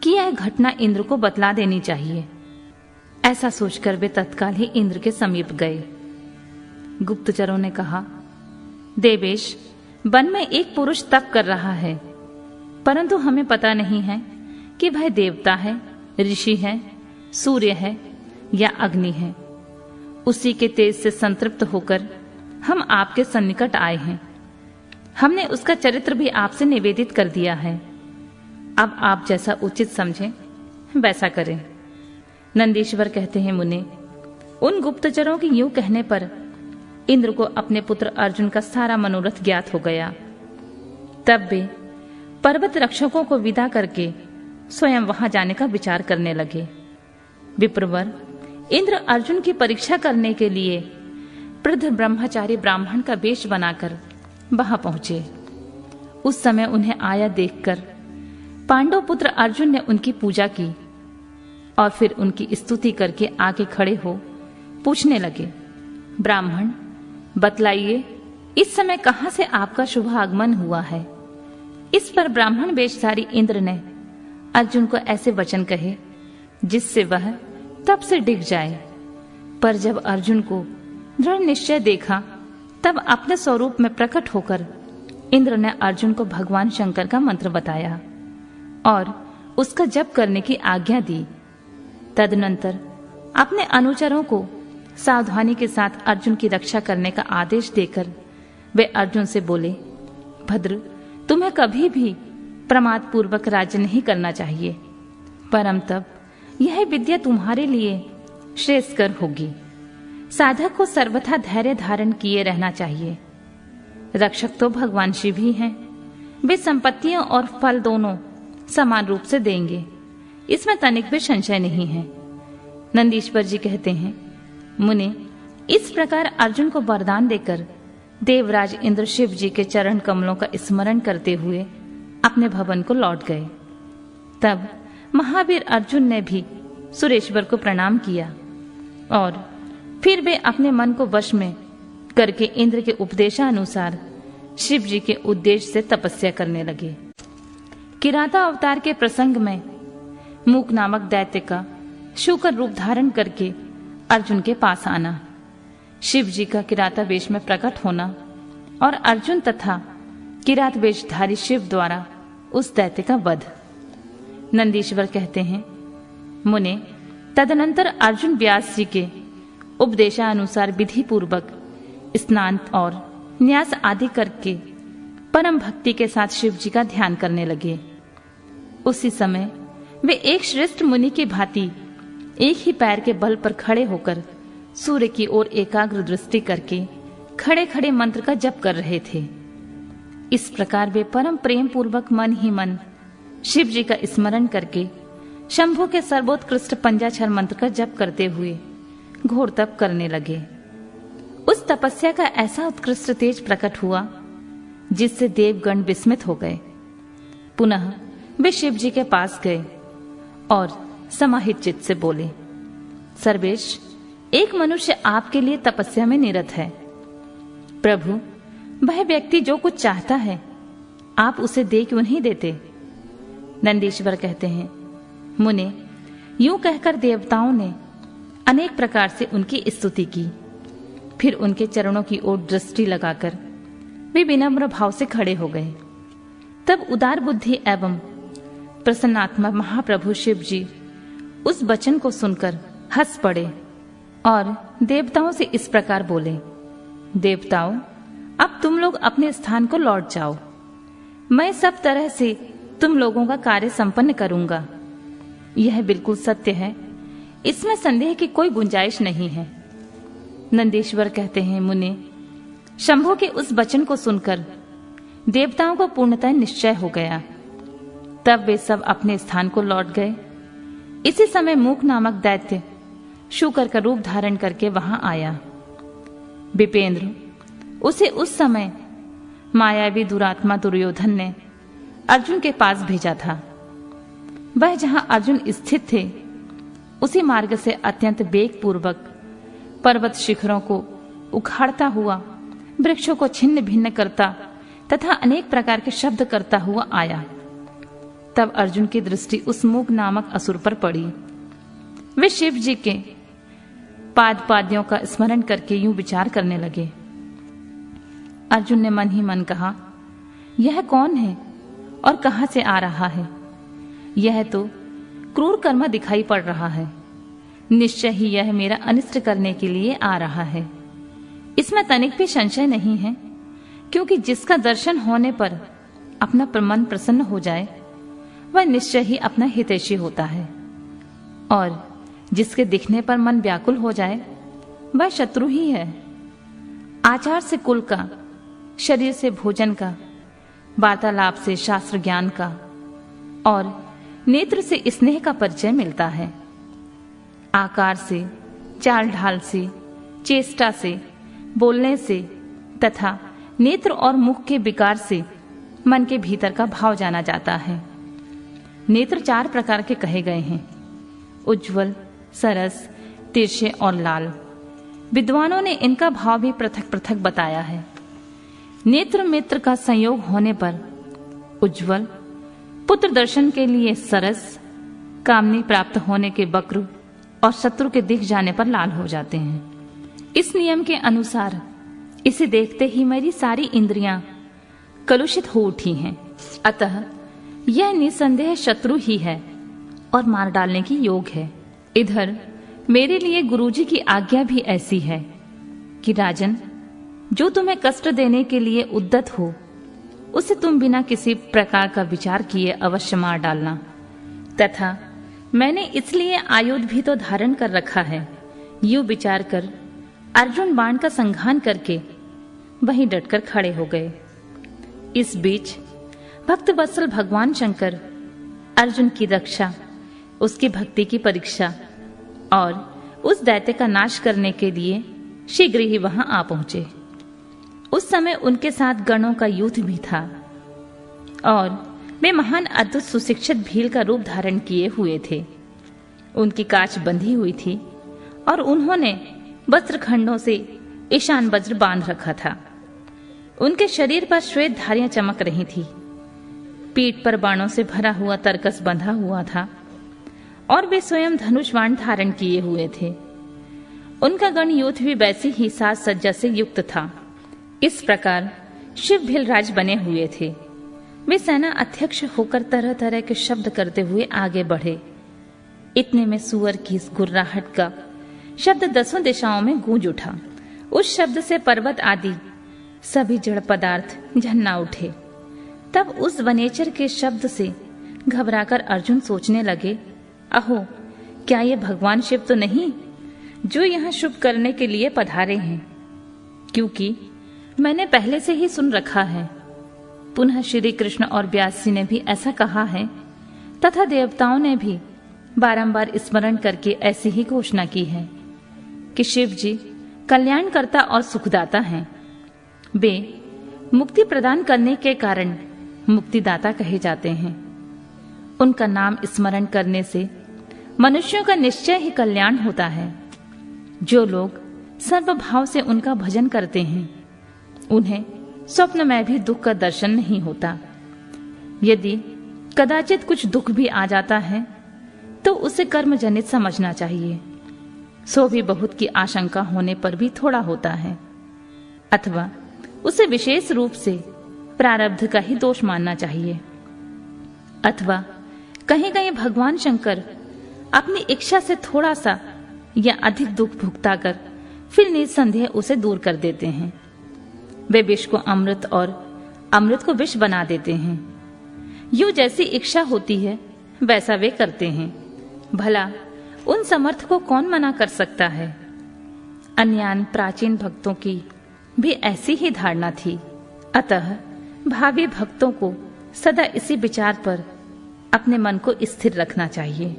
Speaker 1: कि यह घटना इंद्र को बतला देनी चाहिए। ऐसा सोचकर वे तत्काल ही इंद्र के समीप गए। गुप्तचरों ने कहा, देवेश, वन में एक पुरुष तप कर रहा है, परंतु हमें पता नहीं है कि वह देवता है, ऋषि है, सूर्य है या अग्नि है। उसी के तेज से संतृप्त होकर हम आपके सन्निकट आए हैं। हमने उसका चरित्र भी आपसे निवेदित कर दिया है। अब आप जैसा उचित समझें वैसा करें। नंदीश्वर कहते हैं, मुने, उन गुप्तचरों के यूं कहने पर इंद्र को अपने पुत्र अर्जुन का सारा मनोरथ ज्ञात हो गया। तब वे पर्वत रक्षकों को विदा करके स्वयं वहां जाने का विचार करने लगे। विप्रवर, इंद्र अर्जुन की परीक्षा करने के लिए वृद्ध ब्रह्मचारी ब्राह्मण का वेश बनाकर वहां पहुंचे। उस समय उन्हें आया देखकर पांडव पुत्र अर्जुन ने उनकी पूजा की और फिर उनकी स्तुति करके आगे खड़े हो पूछने लगे, ब्राह्मण, बतलाइए, इस समय कहां से आपका शुभ आगमन हुआ है। इस पर ब्राह्मण वेशधारी इंद्र ने अर्जुन को ऐसे वचन कहे जिससे वह तब से डिग जाए। पर जब अर्जुन को दृढ़ निश्चय देखा, तब अपने स्वरूप में प्रकट होकर इंद्र ने अर्जुन को भगवान शंकर का मंत्र बताया और उसका जप करने की आज्ञा दी। तदनंतर अपने अनुचरों को सावधानी के साथ अर्जुन की रक्षा करने का आदेश देकर वे अर्जुन से बोले, भद्र, तुम्हें कभी भी प्रमाद पूर्वक राज्य नहीं करना चाहिए, परम तब यह विद्या तुम्हारे लिए श्रेयस्कर होगी। साधक को सर्वथा धैर्य धारण किए रहना चाहिए। रक्षक तो भगवान शिव ही हैं। वे संपत्तियों और फल दोनों समान रूप से देंगे, इसमें तनिक भी संशय नहीं है। नंदीश्वर जी कहते हैं, मुने, इस प्रकार अर्जुन को वरदान देकर देवराज इंद्र शिव जी के चरण कमलों का स्मरण करते हुए अपने भवन को लौट गए। तब महावीर अर्जुन ने भी सुरेश्वर को प्रणाम किया और फिर वे अपने मन को वश में करके इंद्र के उपदेशानुसार शिव जी के उद्देश्य से तपस्या करने लगे। किराता अवतार के प्रसंग में मूक नामक दैत्य का शूकर रूप धारण करके अर्जुन के पास आना, शिव जी का किराता वेश में प्रकट होना और अर्जुन तथा किरात वेशधारी शिव द्वारा उस दैत्य का वध। नंदीश्वर कहते हैं, मुने, तदनंतर अर्जुन व्यास जी के उपदेशानुसार विधि पूर्वक स्नान और न्यास आदि करके परम भक्ति के साथ शिव जी का ध्यान करने लगे। उसी समय वे एक श्रेष्ठ मुनि की भांति एक ही पैर के बल पर खड़े होकर सूर्य की ओर एकाग्र दृष्टि करके खड़े खड़े मंत्र का जप कर रहे थे। इस प्रकार वे परम प्रेम पूर्वक मन ही मन शिव जी का स्मरण करके शंभु के सर्वोत्कृष्ट पंचाक्षर मंत्र का जप करते हुए घोर तप करने लगे। उस तपस्या का ऐसा उत्कृष्ट तेज प्रकट हुआ जिससे देवगण विस्मित हो गए। पुनः वे शिव जी के पास गए और समाहित चित्त से बोले, सर्वेश, एक मनुष्य आपके लिए तपस्या में निरत है। प्रभु, वह व्यक्ति जो कुछ चाहता है आप उसे दे क्यों नहीं देते? नंदीश्वर कहते हैं, मुने, यूं कहकर देवताओं ने अनेक प्रकार से उनकी स्तुति की। फिर उनके चरणों की ओर दृष्टि लगाकर वे विनम्र भाव से खड़े हो गए। तब उदार बुद्धि एवं प्रसन्नात्मा महाप्रभु शिव जी उस वचन को सुनकर हंस पड़े और देवताओं से इस प्रकार बोले, देवताओं, अब तुम लोग अपने स्थान को लौट जाओ। मैं सब तरह से तुम लोगों का कार्य संपन्न करूंगा। यह बिल्कुल सत्य है, इसमें संदेह की कोई गुंजाइश नहीं है। नंदीश्वर कहते हैं, मुने, शंभु के उस वचन को सुनकर देवताओं को पूर्णतः निश्चय हो गया। तब वे सब अपने स्थान को लौट गए। इसी समय मूक नामक दैत्य शूकर का रूप धारण करके वहां आया। विपेंद्र, उसे उस समय मायावी दुरात्मा दुर्योधन ने अर्जुन के पास भेजा था। वह जहां अर्जुन स्थित थे उसी मार्ग से अत्यंत वेग पूर्वक पर्वत शिखरों को उखाड़ता हुआ, वृक्षों को छिन्न भिन्न करता तथा अनेक प्रकार के शब्द करता हुआ आया। तब अर्जुन की दृष्टि उस मूक नामक असुर पर पड़ी। वे शिव जी के पादियों का स्मरण करके यूं विचार करने लगे। अर्जुन ने मन ही मन कहा, यह कौन है और कहां से आ रहा है? यह तो क्रूर कर्म दिखाई पड़ रहा है। निश्चय ही यह मेरा अनिष्ट करने के लिए आ रहा है। इसमें तनिक भी संशय नहीं है, क्योंकि जिसका दर्शन होने पर अपना मन प्रसन्न हो जाए वह निश्चय ही अपना हितैषी होता है, और जिसके दिखने पर मन व्याकुल हो जाए वह शत्रु ही है। आचार से कुल का, शरीर से भोजन का, वार्तालाप से शास्त्र ज्ञान का और नेत्र से स्नेह का परिचय मिलता है। आकार से, चाल ढाल से, चेष्टा से, बोलने से तथा नेत्र और मुख के विकार से मन के भीतर का भाव जाना जाता है। नेत्र 4 प्रकार के कहे गए हैं, उज्ज्वल, सरस, तिरछे और लाल। विद्वानों ने इनका भाव भी पृथक पृथक बताया है। नेत्र मित्र का संयोग होने पर उज्ज्वल, पुत्र दर्शन के लिए सरस, कामनी प्राप्त होने के वक्र और शत्रु के दिख जाने पर लाल हो जाते हैं। इस नियम के अनुसार इसे देखते ही मेरी सारी इंद्रियां कलुषित हो उठी हैं। अतः यह निसंदेह शत्रु ही है और मार डालने की योग है। इधर मेरे लिए गुरुजी की आज्ञा भी ऐसी है कि राजन, जो तुम्हें कष्ट देने के लिए उद्यत हो उसे तुम बिना किसी प्रकार का विचार किए अवश्य मार डालना। तथा मैंने इसलिए आयुध भी तो धारण कर रखा है। यूं विचार कर अर्जुन बाण का संघान करके वहीं डटकर खड़े हो गए। इस बीच भक्त वत्सल भगवान शंकर अर्जुन की रक्षा, उसकी भक्ति की परीक्षा और उस दैत्य का नाश करने के लिए शीघ्र ही वहां आ पहुंचे। उस समय उनके साथ गणों का युद्ध भी था और वे महान अद्भुत सुशिक्षित भील का रूप धारण किए हुए थे। उनकी कांच बंधी हुई थी और उन्होंने वस्त्र खंडों से ईशान वज्र बांध रखा था। उनके शरीर पर श्वेत धारियां चमक रही थी। पीठ पर बाणों से भरा हुआ तरकस बंधा हुआ था और वे स्वयं धनुष बाण धारण किए हुए थे। उनका गण युद्ध भी वैसी ही साज सज्जा से युक्त था। इस प्रकार शिव भीलराज बने हुए थे। वे सेना अध्यक्ष होकर तरह तरह के शब्द करते हुए आगे बढ़े। इतने में सुअर की इस गुर्राहट का शब्द 10 दिशाओं में गूंज उठा। उस शब्द से पर्वत आदि सभी जड़ पदार्थ झन्ना उठे। तब उस वनेचर के शब्द से घबराकर अर्जुन सोचने लगे, अहो, क्या ये भगवान शिव तो नहीं जो यहाँ शुभ करने के लिए पधारे हैं? क्योंकि मैंने पहले से ही सुन रखा है। पुनः श्री कृष्ण और व्यास जी ने भी ऐसा कहा है तथा देवताओं ने भी बारंबार स्मरण करके ऐसी ही घोषणा की है कि शिव जी कल्याणकर्ता और सुखदाता हैं। वे मुक्ति प्रदान करने के कारण मुक्तिदाता कहे जाते हैं। उनका नाम स्मरण करने से मनुष्यों का निश्चय ही कल्याण होता है। जो लोग सर्वभाव से उनका भजन करते हैं उन्हें स्वप्न में भी दुख का दर्शन नहीं होता। यदि कदाचित कुछ दुख भी आ जाता है तो उसे कर्मजनित समझना चाहिए, सो भी बहुत की आशंका होने पर भी थोड़ा होता है, अथवा उसे विशेष रूप से प्रारब्ध का ही दोष मानना चाहिए, अथवा कहीं कहीं भगवान शंकर अपनी इच्छा से थोड़ा सा या अधिक दुख भुगता कर फिर निसंदेह उसे दूर कर देते हैं। वे विष को अमृत और अमृत को विष बना देते हैं। यूं जैसी इच्छा होती है वैसा वे करते हैं। भला उन समर्थ को कौन मना कर सकता है? अन्यान प्राचीन भक्तों की भी ऐसी ही धारणा थी। अतः भावी भक्तों को सदा इसी विचार पर अपने मन को स्थिर रखना चाहिए।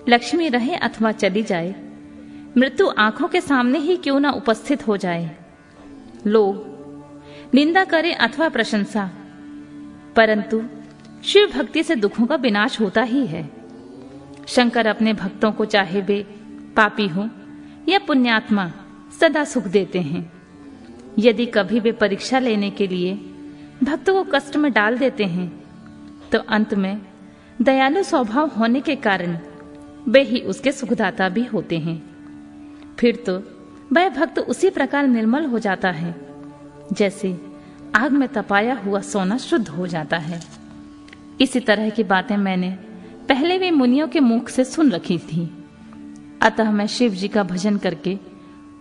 Speaker 1: लक्ष्मी रहे अथवा चली जाए, मृत्यु आंखों के सामने ही क्यों न उपस्थित हो जाए, लोग निंदा करें अथवा प्रशंसा, परंतु शिव भक्ति से दुखों का विनाश होता ही है। शंकर अपने भक्तों को चाहे वे पापी हो या पुण्यात्मा सदा सुख देते हैं। यदि कभी वे परीक्षा लेने के लिए भक्तों को कष्ट में डाल देते हैं तो अंत में दयालु स्वभाव होने के कारण वे ही उसके सुखदाता भी होते हैं। फिर तो वह भक्त उसी प्रकार निर्मल हो जाता है जैसे आग में तपाया हुआ सोना शुद्ध हो जाता है। इसी तरह की बातें मैंने पहले भी मुनियों के मुख से सुन रखी थी। अतः मैं शिव जी का भजन करके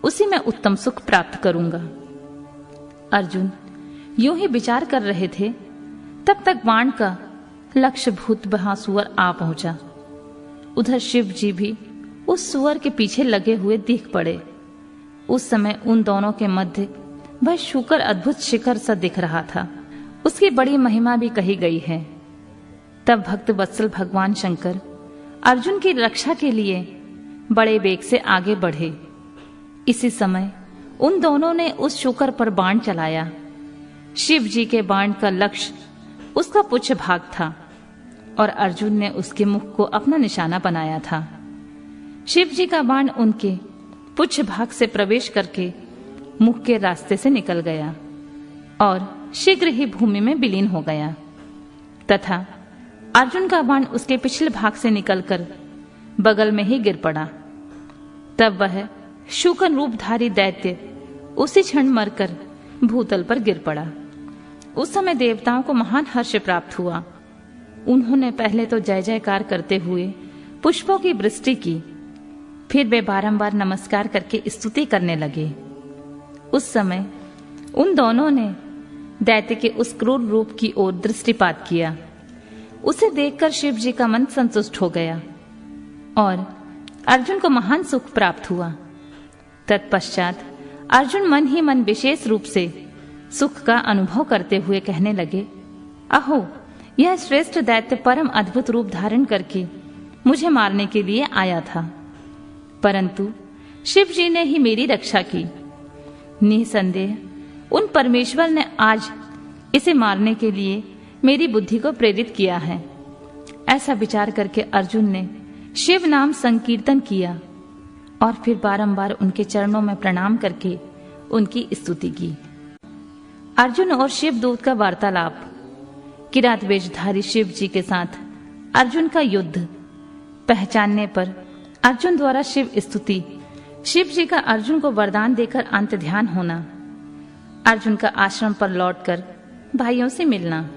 Speaker 1: उसी में उत्तम सुख प्राप्त करूंगा। अर्जुन यूं ही विचार कर रहे थे, तब तक बाण का लक्ष्य भूत महासुअर आ पहुंचा। उधर शिव जी भी उस सुअर के पीछे लगे हुए दिख पड़े। उस समय उन दोनों के मध्य वह शूकर अद्भुत शिखर सा दिख रहा था। उसकी बड़ी महिमा भी कही गई है। तब भक्त वत्सल भगवान शंकर अर्जुन की रक्षा के लिए बड़े वेग से आगे बढ़े। इसी समय उन दोनों ने उस शूकर पर बाण चलाया। शिव जी के बाण का लक्ष्य उसका पुच्छ भाग था और अर्जुन ने उसके मुख को अपना निशाना बनाया था। शिव जी का बाण उनके पुच्छ भाग से प्रवेश करके मुख के रास्ते से निकल गया और शीघ्र ही भूमि में विलीन हो गया, तथा अर्जुन का बाण उसके पिछले भाग से निकलकर बगल में ही गिर पड़ा। तब वह शूकर रूपधारी दैत्य उसी क्षण मरकर भूतल पर गिर पड़ा। उस समय देवताओं को महान हर्ष प्राप्त हुआ। उन्होंने पहले तो जय जयकार करते हुए पुष्पों की वृष्टि की, फिर वे बारंबार नमस्कार करके स्तुति करने लगे। उस समय उन दोनों ने दैत्य के उस क्रूर रूप की ओर दृष्टिपात किया। उसे देखकर शिव जी का मन संतुष्ट हो गया और अर्जुन को महान सुख प्राप्त हुआ। तत्पश्चात अर्जुन मन ही मन विशेष रूप से सुख का अनुभव करते हुए कहने लगे, अहो, यह श्रेष्ठ दैत्य परम अद्भुत रूप धारण करके मुझे मारने के लिए आया था, परंतु शिव जी ने ही मेरी रक्षा की। निसंदेह उन परमेश्वर ने आज इसे मारने के लिए मेरी बुद्धि को प्रेरित किया है। ऐसा विचार करके अर्जुन ने शिव नाम संकीर्तन किया और फिर बारंबार उनके चरणों में प्रणाम करके उनकी स्तुति की। अर्जुन और शिव दूत का वार्तालाप। किरात वेशधारी शिव जी के साथ अर्जुन का युद्ध। पहचानने पर अर्जुन द्वारा शिव स्तुति। शिव जी का अर्जुन को वरदान देकर अंत ध्यान होना। अर्जुन का आश्रम पर लौटकर भाइयों से मिलना।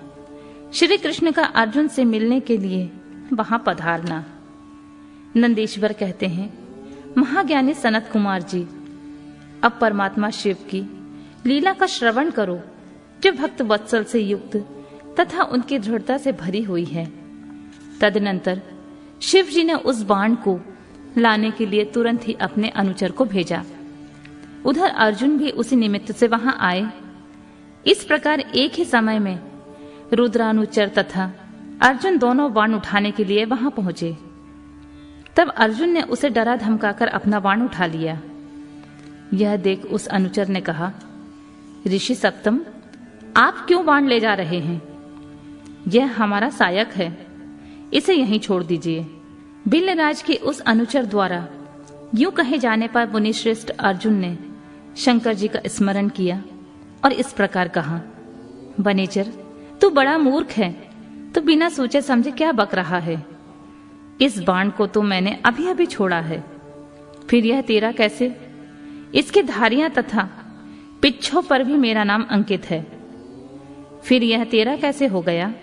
Speaker 1: श्री कृष्ण का अर्जुन से मिलने के लिए वहां पधारना। नंदीश्वर कहते हैं, महाज्ञानी सनत कुमार जी, अब परमात्मा शिव की लीला का श्रवण करो, जो भक्त वत्सल से युक्त तथा उनकी दृढ़ता से भरी हुई है। तदनंतर शिव जी ने उस बाण को लाने के लिए तुरंत ही अपने अनुचर को भेजा। उधर अर्जुन भी उसी निमित्त से वहां आए। इस प्रकार एक ही समय में रुद्रानुचर तथा अर्जुन दोनों बाण उठाने के लिए वहां पहुंचे। तब अर्जुन ने उसे डरा धमकाकर अपना बाण उठा लिया। यह देख उस अनुचर ने कहा, ऋषि सप्तम, आप क्यों बाण ले जा रहे हैं? यह हमारा सायक है, इसे यहीं छोड़ दीजिए। बिल्लराज के उस अनुचर द्वारा यूं कहे जाने पर मुनिश्रेष्ठ अर्जुन ने शंकर जी का स्मरण किया और इस प्रकार कहा, वनेचर, तू बड़ा मूर्ख है, तो बिना सोचे समझे क्या बक रहा है? इस बाण को तो मैंने अभी अभी छोड़ा है, फिर यह तेरा कैसे? इसके धारियां तथा पिच्छों पर भी मेरा नाम अंकित है, फिर यह तेरा कैसे हो गया?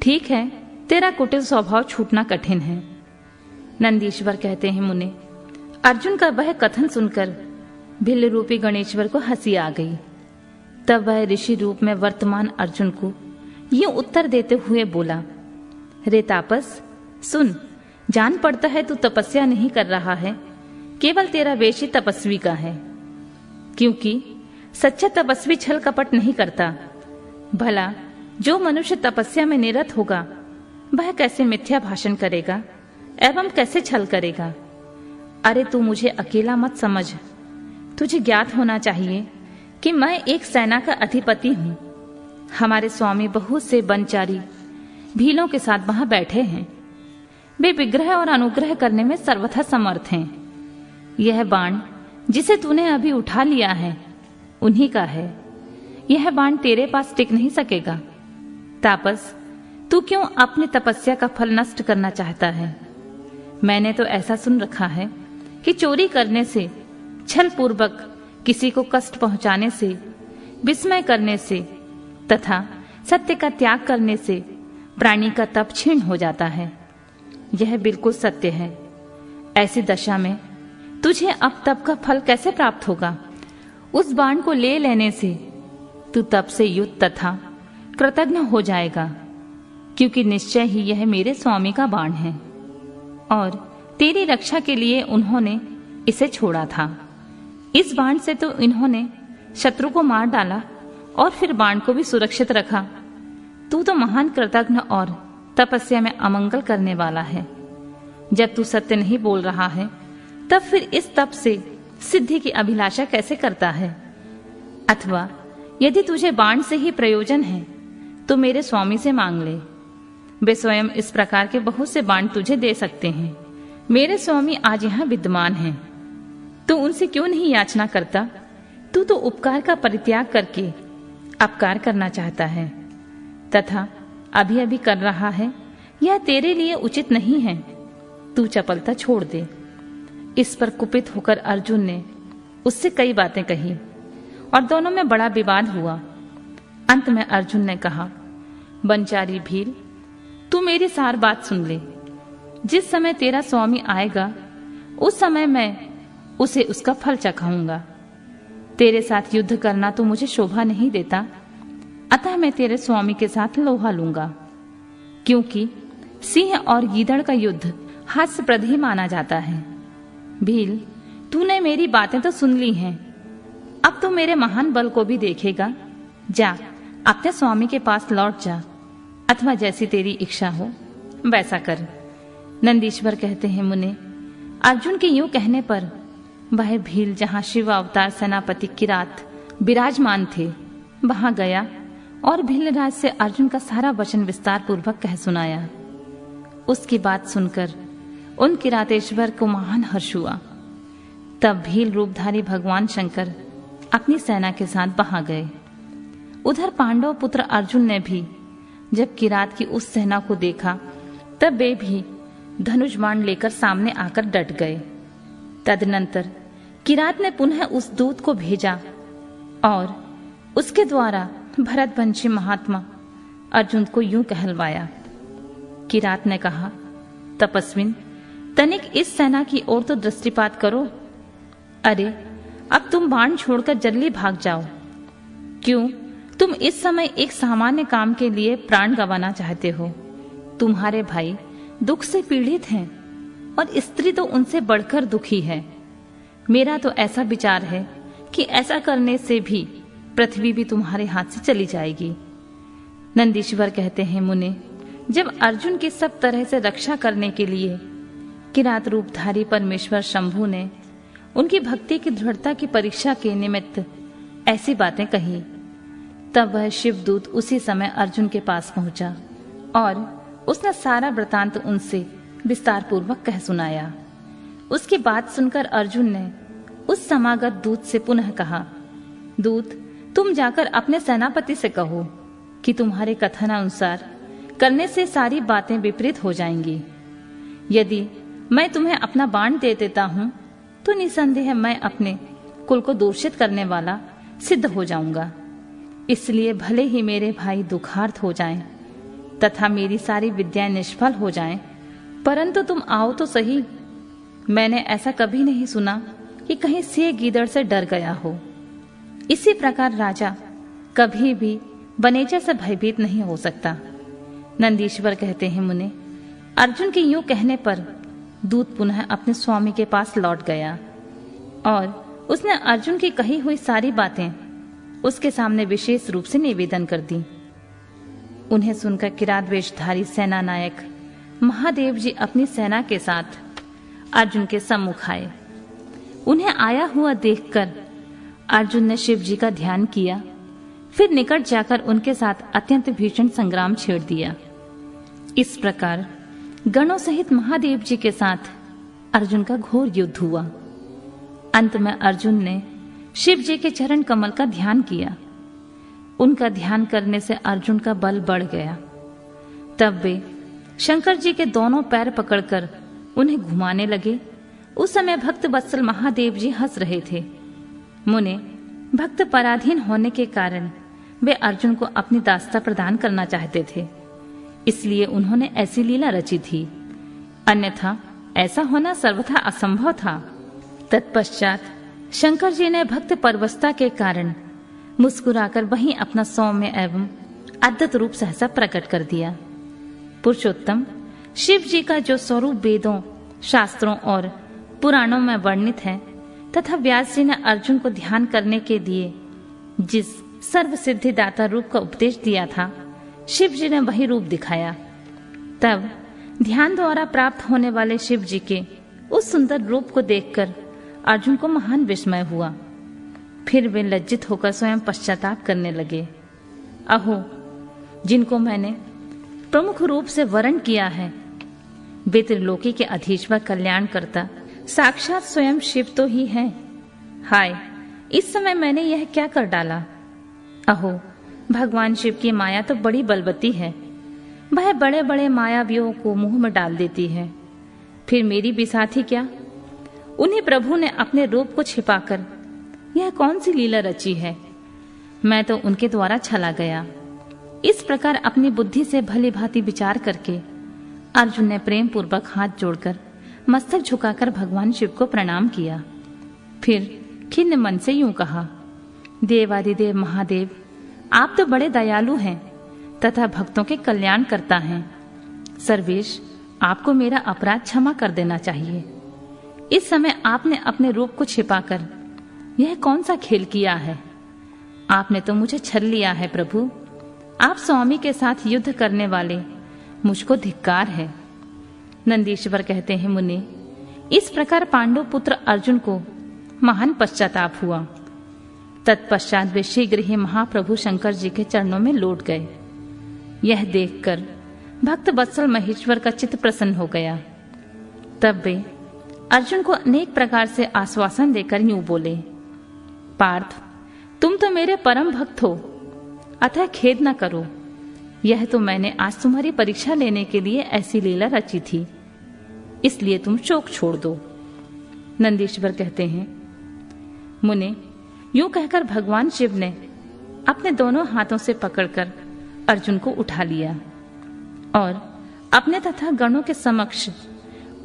Speaker 1: ठीक है, तेरा कुटिल स्वभाव छूटना कठिन है। नंदीश्वर कहते हैं, मुने, अर्जुन का वह कथन सुनकर भिल्ल रूपी गणेश्वर को हंसी आ गई। तब वह ऋषि रूप में वर्तमान अर्जुन को यूं उत्तर देते हुए बोला, रे तापस, सुन, जान पड़ता है तू तपस्या नहीं कर रहा है, केवल तेरा वेश ही तपस्वी का है, क्योंकि सच्चा तपस्वी छल कपट नहीं करता। भला जो मनुष्य तपस्या में निरत होगा वह कैसे मिथ्या भाषण करेगा एवं कैसे छल करेगा? अरे तू मुझे अकेला मत समझ, तुझे ज्ञात होना चाहिए कि मैं एक सेना का अधिपति हूं। हमारे स्वामी बहुत से बनचारी भीलों के साथ वहां बैठे हैं। वे विग्रह और अनुग्रह करने में सर्वथा समर्थ हैं। यह बाण जिसे तूने अभी उठा लिया है उन्हीं का है। यह बाण तेरे पास टिक नहीं सकेगा। तापस, तू क्यों अपनी तपस्या का फल नष्ट करना चाहता है? मैंने तो ऐसा सुन रखा है कि चोरी करने से, छल पूर्वक किसी को कष्ट पहुंचाने से, विस्मय करने से तथा सत्य का त्याग करने से प्राणी का तप क्षीण हो जाता है। यह बिल्कुल सत्य है। ऐसी दशा में तुझे अब तप का फल कैसे प्राप्त होगा? उस बाण को ले लेने से तू तप से युक्त तथा कृतज्ञ हो जाएगा, क्योंकि निश्चय ही यह मेरे स्वामी का बाण है और तेरी रक्षा के लिए उन्होंने इसे छोड़ा था। इस बाण से तो इन्होंने शत्रु को मार डाला और फिर बाण को भी सुरक्षित रखा। तू तो महान कृतज्ञ और तपस्या में अमंगल करने वाला है। जब तू सत्य नहीं बोल रहा है तब फिर इस तप से सिद्धि की अभिलाषा कैसे करता है? अथवा यदि तुझे बाण से ही प्रयोजन है तो मेरे स्वामी से मांग ले। वे स्वयं इस प्रकार के बहुत से बाण तुझे दे सकते हैं। मेरे स्वामी आज यहाँ विद्यमान हैं। तू उनसे क्यों नहीं याचना करता? तू तो उपकार का परित्याग करके अपकार करना चाहता है तथा अभी अभी कर रहा है। यह तेरे लिए उचित नहीं है। तू चपलता छोड़ दे। इस पर कुपित होकर अर्जुन ने उससे कई बातें कही और दोनों में बड़ा विवाद हुआ। अंत में अर्जुन ने कहा, बनचारी भील, तू मेरी सार बात सुन ले। जिस समय तेरा स्वामी आएगा उस समय मैं उसे उसका फल चखाऊंगा। तेरे साथ युद्ध करना तो मुझे शोभा नहीं देता, अतः मैं तेरे स्वामी के साथ लोहा लूंगा, क्योंकि सिंह और गीदड़ का युद्ध हास्यप्रद ही माना जाता है। भील, तूने मेरी बातें तो सुन ली हैं, अब तो मेरे महान बल को भी देखेगा। जा, अपने स्वामी के पास लौट जा, अथवा जैसी तेरी इच्छा हो वैसा कर। नंदीश्वर कहते हैं, मुने, अर्जुन के यूं कहने पर वह भील जहां शिव अवतार सेनापति किरात विराजमान थे वहां गया और भीलराज से अर्जुन का सारा वचन विस्तार पूर्वक कह सुनाया। उसकी बात सुनकर उन किरातेश्वर को महान हर्ष हुआ। तब भील रूपधारी भगवान शंकर अपनी सेना के साथ वहां गए। उधर पांडव पुत्र अर्जुन ने भी जब किरात की उस सेना को देखा तब वे भी धनुष बाण लेकर सामने आकर डट गए। तदनंतर किरात ने पुनः उस दूत को भेजा और उसके द्वारा भरतवंशी महात्मा अर्जुन को यूं कहलवाया। किरात ने कहा, तपस्विन, तनिक इस सेना की ओर तो दृष्टिपात करो। अरे, अब तुम बाण छोड़कर जल्दी भाग जाओ। क्यों तुम इस समय एक सामान्य काम के लिए प्राण गंवाना चाहते हो? तुम्हारे भाई दुख से पीड़ित हैं और स्त्री तो उनसे बढ़कर दुखी है। मेरा तो ऐसा विचार है कि ऐसा करने से भी पृथ्वी भी तुम्हारे हाथ से चली जाएगी। नंदीश्वर कहते हैं, मुने, जब अर्जुन की सब तरह से रक्षा करने के लिए किरात रूपधारी परमेश्वर शंभु ने उनकी भक्ति की दृढ़ता की परीक्षा के निमित्त ऐसी बातें कही, तब वह शिवदूत उसी समय अर्जुन के पास पहुंचा और उसने सारा वृतांत उनसे विस्तार पूर्वक कह सुनाया। उसकी बात सुनकर अर्जुन ने उस समागत दूत से पुनः कहा, दूत, तुम जाकर अपने सेनापति से कहो कि तुम्हारे कथनानुसार करने से सारी बातें विपरीत हो जाएंगी। यदि मैं तुम्हें अपना बाण दे देता हूं तो निसंदेह मैं अपने कुल को दूषित करने वाला सिद्ध हो जाऊंगा। इसलिए भले ही मेरे भाई दुखार्त हो जाएं तथा मेरी सारी विद्याएं निष्फल हो जाएं, परंतु तुम आओ तो सही। मैंने ऐसा कभी नहीं सुना कि कहीं सिंह गीदड़ से डर गया हो। इसी प्रकार राजा कभी भी वनेचा से भयभीत नहीं हो सकता। नंदीश्वर कहते हैं, मुने, अर्जुन के यूं कहने पर दूत पुनः अपने स्वामी के पास लौट गया और उसने अर्जुन की कही हुई सारी बातें उसके सामने विशेष रूप से निवेदन कर दी। उन्हें सुनकर किरात वेशधारी सेना नायक महादेव जी अपनी सेना के साथ अर्जुन के सम्मुख आए। उन्हें आया हुआ देखकर अर्जुन ने शिव जी का ध्यान किया, फिर निकट जाकर उनके साथ अत्यंत भीषण संग्राम छेड़ दिया। इस प्रकार गणों सहित महादेव जी के साथ अर्जुन का घोर युद्ध हुआ। अंत में अर्जुन ने शिव जी के चरण कमल का ध्यान किया। उनका ध्यान करने से अर्जुन का बल बढ़ गया। तब वे शंकर जी के दोनों पैर पकड़कर उन्हें घुमाने लगे। उस समय भक्त वत्सल महादेव जी हंस रहे थे। मुने, भक्त पराधीन होने के कारण वे अर्जुन को अपनी दास्ता प्रदान करना चाहते थे, इसलिए उन्होंने ऐसी लीला रची थी, अन्यथा ऐसा होना सर्वथा असंभव था। तत्पश्चात शंकर जी ने भक्त परवस्ता के कारण मुस्कुराकर वहीं अपना सौम्य एवं अद्भुत रूप सहसा प्रकट कर दिया। पुरुषोत्तम शिव जी का जो स्वरूप वेदों, शास्त्रों और पुराणों में वर्णित है तथा व्यास जी ने अर्जुन को ध्यान करने के लिए जिस सर्व सिद्धिदाता रूप का उपदेश दिया था, शिव जी ने वही रूप दिखाया। तब ध्यान द्वारा प्राप्त होने वाले शिव जी के उस सुंदर रूप को देखकर अर्जुन को महान विस्मय हुआ। फिर वे लज्जित होकर स्वयं पश्चाताप करने लगे। अहो, जिनको मैंने प्रमुख रूप से वर्ण किया है, वे त्रिलोकी के अधीश्वर कल्याण करता साक्षात स्वयं शिव तो ही है। हाय, इस समय मैंने यह क्या कर डाला। अहो, भगवान शिव की माया तो बड़ी बलवती है। वह बड़े बड़े मायावियों को मुंह में डाल देती है। फिर मेरी भी साथी क्या? उन्हीं प्रभु ने अपने रूप को छिपाकर यह कौन सी लीला रची है। मैं तो उनके द्वारा छला गया। इस प्रकार अपनी बुद्धि से भली भांति विचार करके अर्जुन ने प्रेम पूर्वक हाथ जोड़कर मस्तक झुकाकर भगवान शिव को प्रणाम किया। फिर खिन्न मन से यूं कहा, देवादिदेव महादेव, आप तो बड़े दयालु हैं तथा भक्तों के कल्याण करता हैं। सर्वेश, आपको मेरा अपराध क्षमा कर देना चाहिए। इस समय आपने अपने रूप को छिपाकर यह कौन सा खेल किया है। आपने तो मुझे छल लिया है प्रभु। आप स्वामी के साथ युद्ध करने वाले, मुझको धिक्कार है। नंदीश्वर कहते हैं, मुनि, इस प्रकार पांडु पुत्र अर्जुन को महान पश्चाताप हुआ। तत्पश्चात वे शीघ्र ही महाप्रभु शंकर जी के चरणों में लौट गए। यह देखकर भक्त वत्सल महेश्वर का चित्त प्रसन्न हो गया। तब वे अर्जुन को अनेक प्रकार से आश्वासन देकर यूं बोले, पार्थ, तुम तो मेरे परम भक्त हो, अतः खेद न करो। यह तो मैंने आज तुम्हारी परीक्षा लेने के लिए ऐसी लीला रची थी, इसलिए तुम शोक छोड़ दो। नंदीश्वर कहते हैं, मुने, यूं कहकर भगवान शिव ने अपने दोनों हाथों से पकड़कर अर्जुन को उठा लिया और अपने तथा गणों के समक्ष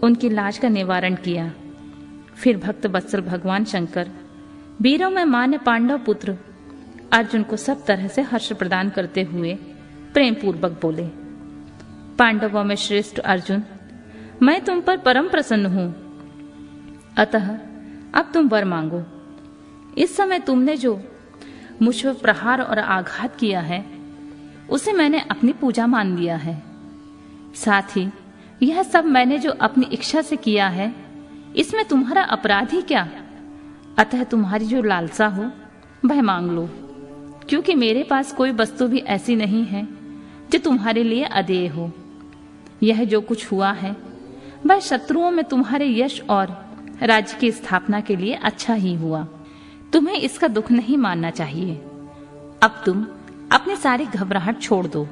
Speaker 1: उनकी लाज का निवारण किया। फिर भक्त वत्सल भगवान शंकर वीरों में मान्य पांडव पुत्र अर्जुन को सब तरह से हर्ष प्रदान करते हुए प्रेम पूर्वक बोले, पांडवों में श्रेष्ठ अर्जुन, मैं तुम पर परम प्रसन्न हूं, अतः अब तुम वर मांगो। इस समय तुमने जो मुझ पर प्रहार और आघात किया है उसे मैंने अपनी पूजा मान लिया है। साथ ही यह सब मैंने जो अपनी इच्छा से किया है, इसमें तुम्हारा अपराध ही क्या? अतः तुम्हारी जो लालसा हो वह मांग लो, क्योंकि मेरे पास कोई वस्तु भी ऐसी नहीं है जो तुम्हारे लिए अदेय हो। यह जो कुछ हुआ है वह शत्रुओं में तुम्हारे यश और राज्य की स्थापना के लिए अच्छा ही हुआ। तुम्हें इसका दुख नहीं मानना चाहिए। अब तुम अपनी सारी घबराहट छोड़ दो।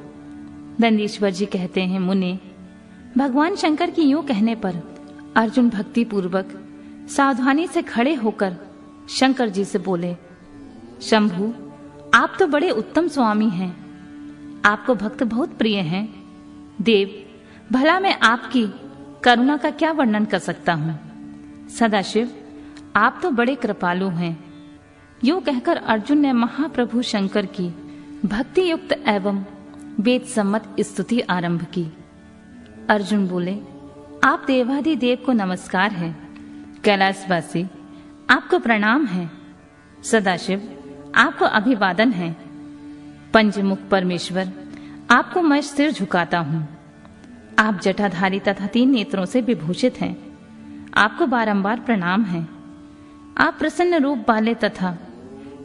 Speaker 1: नंदीश्वर जी कहते हैं, मुने, भगवान शंकर की यूं कहने पर अर्जुन भक्ति पूर्वक सावधानी से खड़े होकर शंकर जी से बोले, शंभु, आप तो बड़े उत्तम स्वामी हैं, आपको भक्त बहुत प्रिय हैं। देव, भला मैं आपकी करुणा का क्या वर्णन कर सकता हूं। सदाशिव, आप तो बड़े कृपालु हैं। यूं कहकर अर्जुन ने महाप्रभु शंकर की भक्ति युक्त एवं वेद सम्मत स्तुति आरंभ की। अर्जुन बोले, आप देवाधिदेव को नमस्कार है। कैलाशवासी, आपको प्रणाम है। सदाशिव, आपको अभिवादन है। पंचमुख परमेश्वर, आपको मैं सिर झुकाता हूँ। आप जटाधारी तथा 3 नेत्रों से विभूषित हैं, आपको बारंबार प्रणाम है। आप प्रसन्न रूप वाले तथा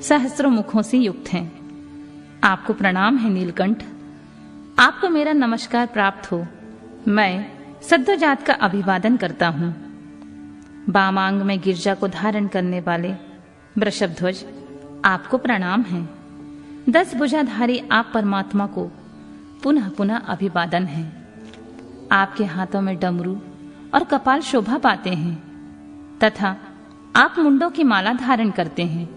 Speaker 1: सहस्रों मुखों से युक्त हैं, आपको प्रणाम है नीलकंठ। आपको मेरा नमस्कार प्राप्त हो। मैं सद्योजात का अभिवादन करता हूँ। वामांग में गिरजा को धारण करने वाले वृषभध्वज, आपको प्रणाम है। 10 भुजाधारी आप परमात्मा को पुनः पुनः अभिवादन है। आपके हाथों में डमरू और कपाल शोभा पाते हैं तथा आप मुंडों की माला धारण करते हैं,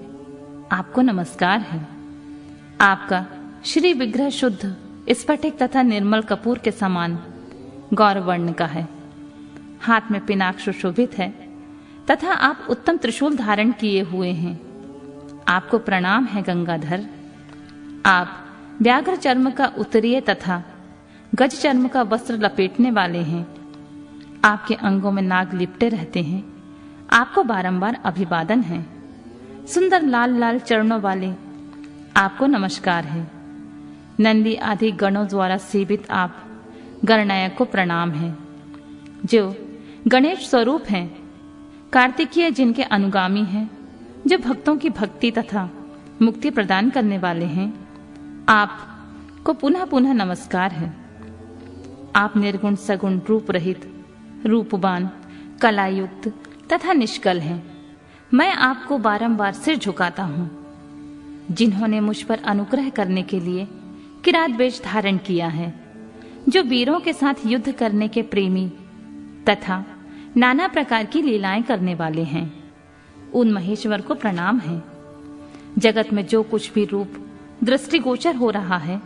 Speaker 1: आपको नमस्कार है। आपका श्री विग्रह शुद्ध स्फटिक तथा निर्मल कपूर के समान गौर वर्ण का है। हाथ में पिनाक सुशोभित है तथा आप उत्तम त्रिशूल धारण किए हुए हैं, आपको प्रणाम है गंगाधर। आप व्याघ्र चर्म का उत्तरीय तथा गज चर्म का वस्त्र लपेटने वाले हैं, आपके अंगों में नाग लिपटे रहते हैं, आपको बारंबार अभिवादन है। सुंदर लाल लाल चरणों वाले, आपको नमस्कार है। नंदी आदि गणों द्वारा सेवित आप गणनायक को प्रणाम है, जो गणेश स्वरूप हैं, कार्तिकीय जिनके अनुगामी हैं, जो भक्तों की भक्ति तथा मुक्ति प्रदान करने वाले हैं, आपको पुनः पुनः नमस्कार है। आप निर्गुण सगुण रूप रहित, रूपवान, कलायुक्त तथा निष्कल हैं। मैं आपको बारंबार सिर झुकाता हूँ। जिन्होंने मुझ पर अनुग्रह करने के लिए किरात वेश धारण किया है, जो वीरों के साथ युद्ध करने के प्रेमी तथा नाना प्रकार की लीलाएं करने वाले हैं, उन महेश्वर को प्रणाम है। जगत में जो कुछ भी रूप दृष्टिगोचर हो रहा है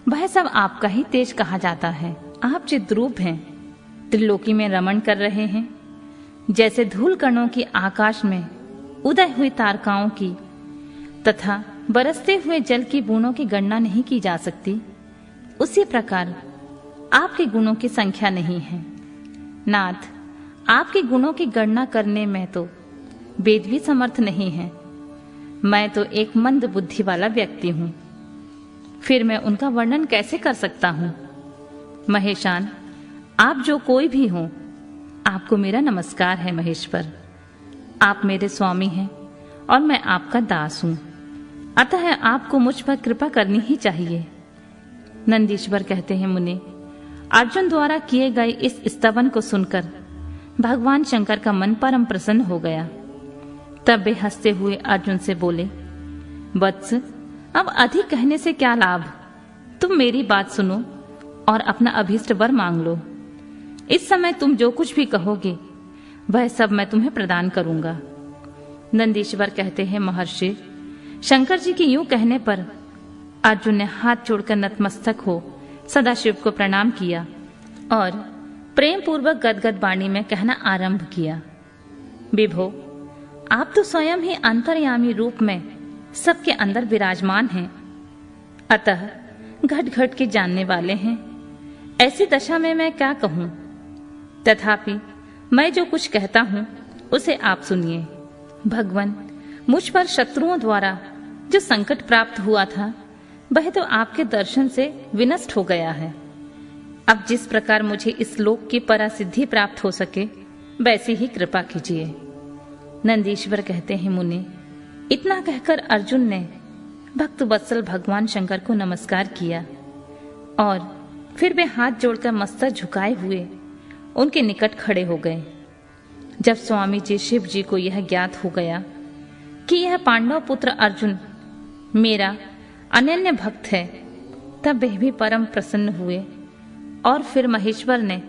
Speaker 1: वह सब आपका ही तेज कहा जाता है। आप चिद्रूप हैं, त्रिलोकी में रमण कर रहे हैं। जैसे धूल कणों की आकाश में उदय हुई तारकाओं की तथा बरसते हुए जल की बूंदों की गणना नहीं की जा सकती, उसी प्रकार आपके गुणों की संख्या नहीं है। नाथ, आपके गुणों की गणना करने में तो वेद भी समर्थ नहीं है। मैं तो एक मंद बुद्धि वाला व्यक्ति हूँ, फिर मैं उनका वर्णन कैसे कर सकता हूँ। महेशान, आप जो कोई भी हो, आपको मेरा नमस्कार है। महेश्वर, आप मेरे स्वामी हैं और मैं आपका दास हूँ, अतः आपको मुझ पर कृपा करनी ही चाहिए। नंदीश्वर कहते हैं, मुनि, अर्जुन द्वारा किए गए इस स्तवन को सुनकर भगवान शंकर का मन परम प्रसन्न हो गया। तब वे हंसते हुए अर्जुन से बोले, वत्स, अब अधिक कहने से क्या लाभ। तुम मेरी बात सुनो और अपना अभीष्ट वर मांग लो। इस समय तुम जो कुछ भी कहोगे वह सब मैं तुम्हें प्रदान करूंगा। नंदीश्वर कहते हैं, महर्षि, शंकर जी के यूं कहने पर अर्जुन ने हाथ जोड़कर नतमस्तक हो सदाशिव को प्रणाम किया और प्रेम पूर्वक गदगद वाणी में कहना आरंभ किया, विभो, आप तो स्वयं ही अंतर्यामी रूप में सबके अंदर विराजमान हैं, अतः घट घट के जानने वाले हैं। ऐसी दशा में मैं क्या कहूं? तथापि मैं जो कुछ कहता हूं उसे आप सुनिए। भगवान, मुझ पर शत्रुओं द्वारा जो संकट प्राप्त हुआ था वह तो आपके दर्शन से विनष्ट हो गया है। अब जिस प्रकार मुझे इस लोक की परासिद्धि प्राप्त हो सके वैसी ही कृपा कीजिए। नंदीश्वर कहते हैं, मुनि, इतना कहकर अर्जुन ने भक्त वत्सल भगवान शंकर को नमस्कार किया और फिर वे हाथ जोड़कर मस्तक झुकाए हुए उनके निकट खड़े हो गए। जब स्वामी जी शिव जी को यह ज्ञात हो गया कि यह पांडव पुत्र अर्जुन मेरा अनन्य भक्त है, तब वे भी परम प्रसन्न हुए और फिर महेश्वर ने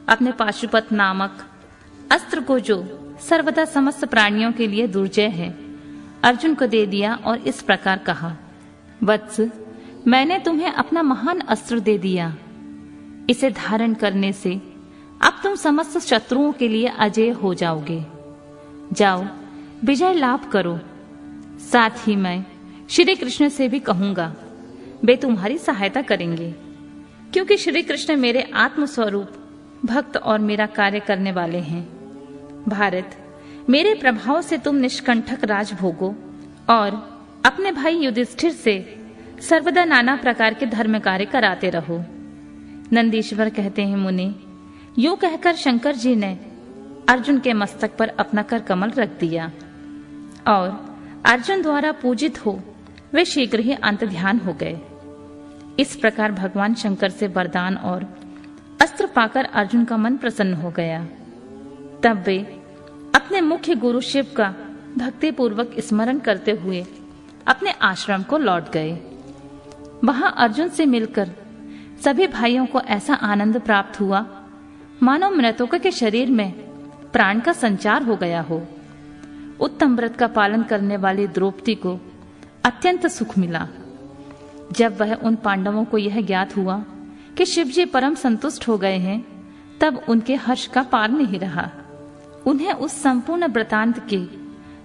Speaker 1: अपने पाशुपत नामक अस्त्र को, जो सर्वदा समस्त प्राणियों के लिए दुर्जय है, अर्जुन को दे दिया और इस प्रकार कहा, वत्स, मैंने तुम्हें अपना महान अस्त्र दे दिया। इसे धारण करने से अब तुम समस्त शत्रुओं के लिए अजय हो जाओगे। जाओ, विजय लाभ करो। साथ ही मैं श्री कृष्ण से भी कहूंगा, वे तुम्हारी सहायता करेंगे, क्योंकि श्री कृष्ण मेरे आत्मस्वरूप भक्त और मेरा कार्य करने वाले हैं। भारत, मेरे प्रभाव से तुम निष्कंठक राज भोगो और अपने भाई युधिष्ठिर से सर्वदा नाना प्रकार के धर्म कार्य कराते रहो। नंदीश्वर कहते हैं, मुनि, यूं कहकर शंकर जी ने अर्जुन के मस्तक पर अपना कर कमल रख दिया और अर्जुन द्वारा पूजित हो वे शीघ्र ही अंत ध्यान हो गए। इस प्रकार भगवान शंकर से वरदान और अस्त्र पाकर अर्जुन का मन प्रसन्न हो गया। तब वे अपने मुख्य गुरु शिव का भक्ति पूर्वक स्मरण करते हुए अपने आश्रम को लौट गए। वहां अर्जुन से मिलकर सभी भाइयों को ऐसा आनंद प्राप्त हुआ मानो मृतकों के शरीर में प्राण का संचार हो गया हो। उत्तम व्रत का पालन करने वाली द्रौपदी को अत्यंत सुख मिला। जब वह उन पांडवों को यह ज्ञात हुआ कि शिवजी परम संतुष्ट हो गए हैं, तब उनके हर्ष का पार नहीं रहा। उन्हें उस संपूर्ण वृतांत के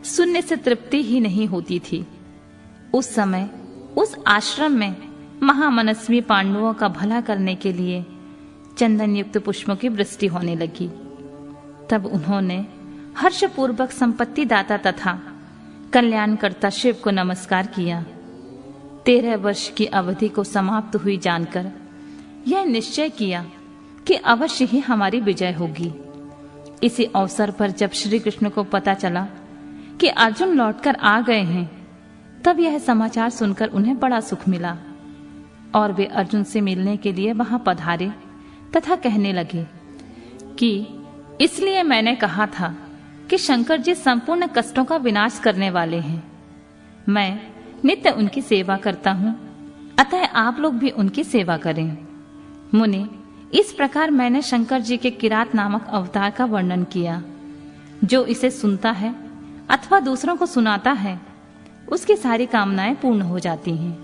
Speaker 1: सुनने से तृप्ति ही नहीं होती थी। उस समय उस आश्रम में महामनस्वी पांडवों का भला करने के लिए चंदन युक्त पुष्पों की वृष्टि होने लगी। तब उन्होंने हर्षपूर्वक संपत्ति दाता तथा कल्याणकर्ता शिव को नमस्कार किया। 13 वर्ष की अवधि को समाप्त हुई जानकर यह निश्चय किया कि अवश्य ही हमारी विजय होगी। इसी अवसर पर जब श्री कृष्ण को पता चला कि अर्जुन लौटकर आ गए हैं, तब यह समाचार सुनकर उन्हें बड़ा सुख मिला और वे अर्जुन से मिलने के लिए वहां पधारे तथा कहने लगे कि इसलिए मैंने कहा था कि शंकर जी संपूर्ण कष्टों का विनाश करने वाले हैं। मैं नित्य उनकी सेवा करता हूं, अतः आप लोग भी उनकी सेवा करें। मुनि, इस प्रकार मैंने शंकर जी के किरात नामक अवतार का वर्णन किया। जो इसे सुनता है अथवा दूसरों को सुनाता है, उसकी सारी कामनाएं पूर्ण हो जाती हैं।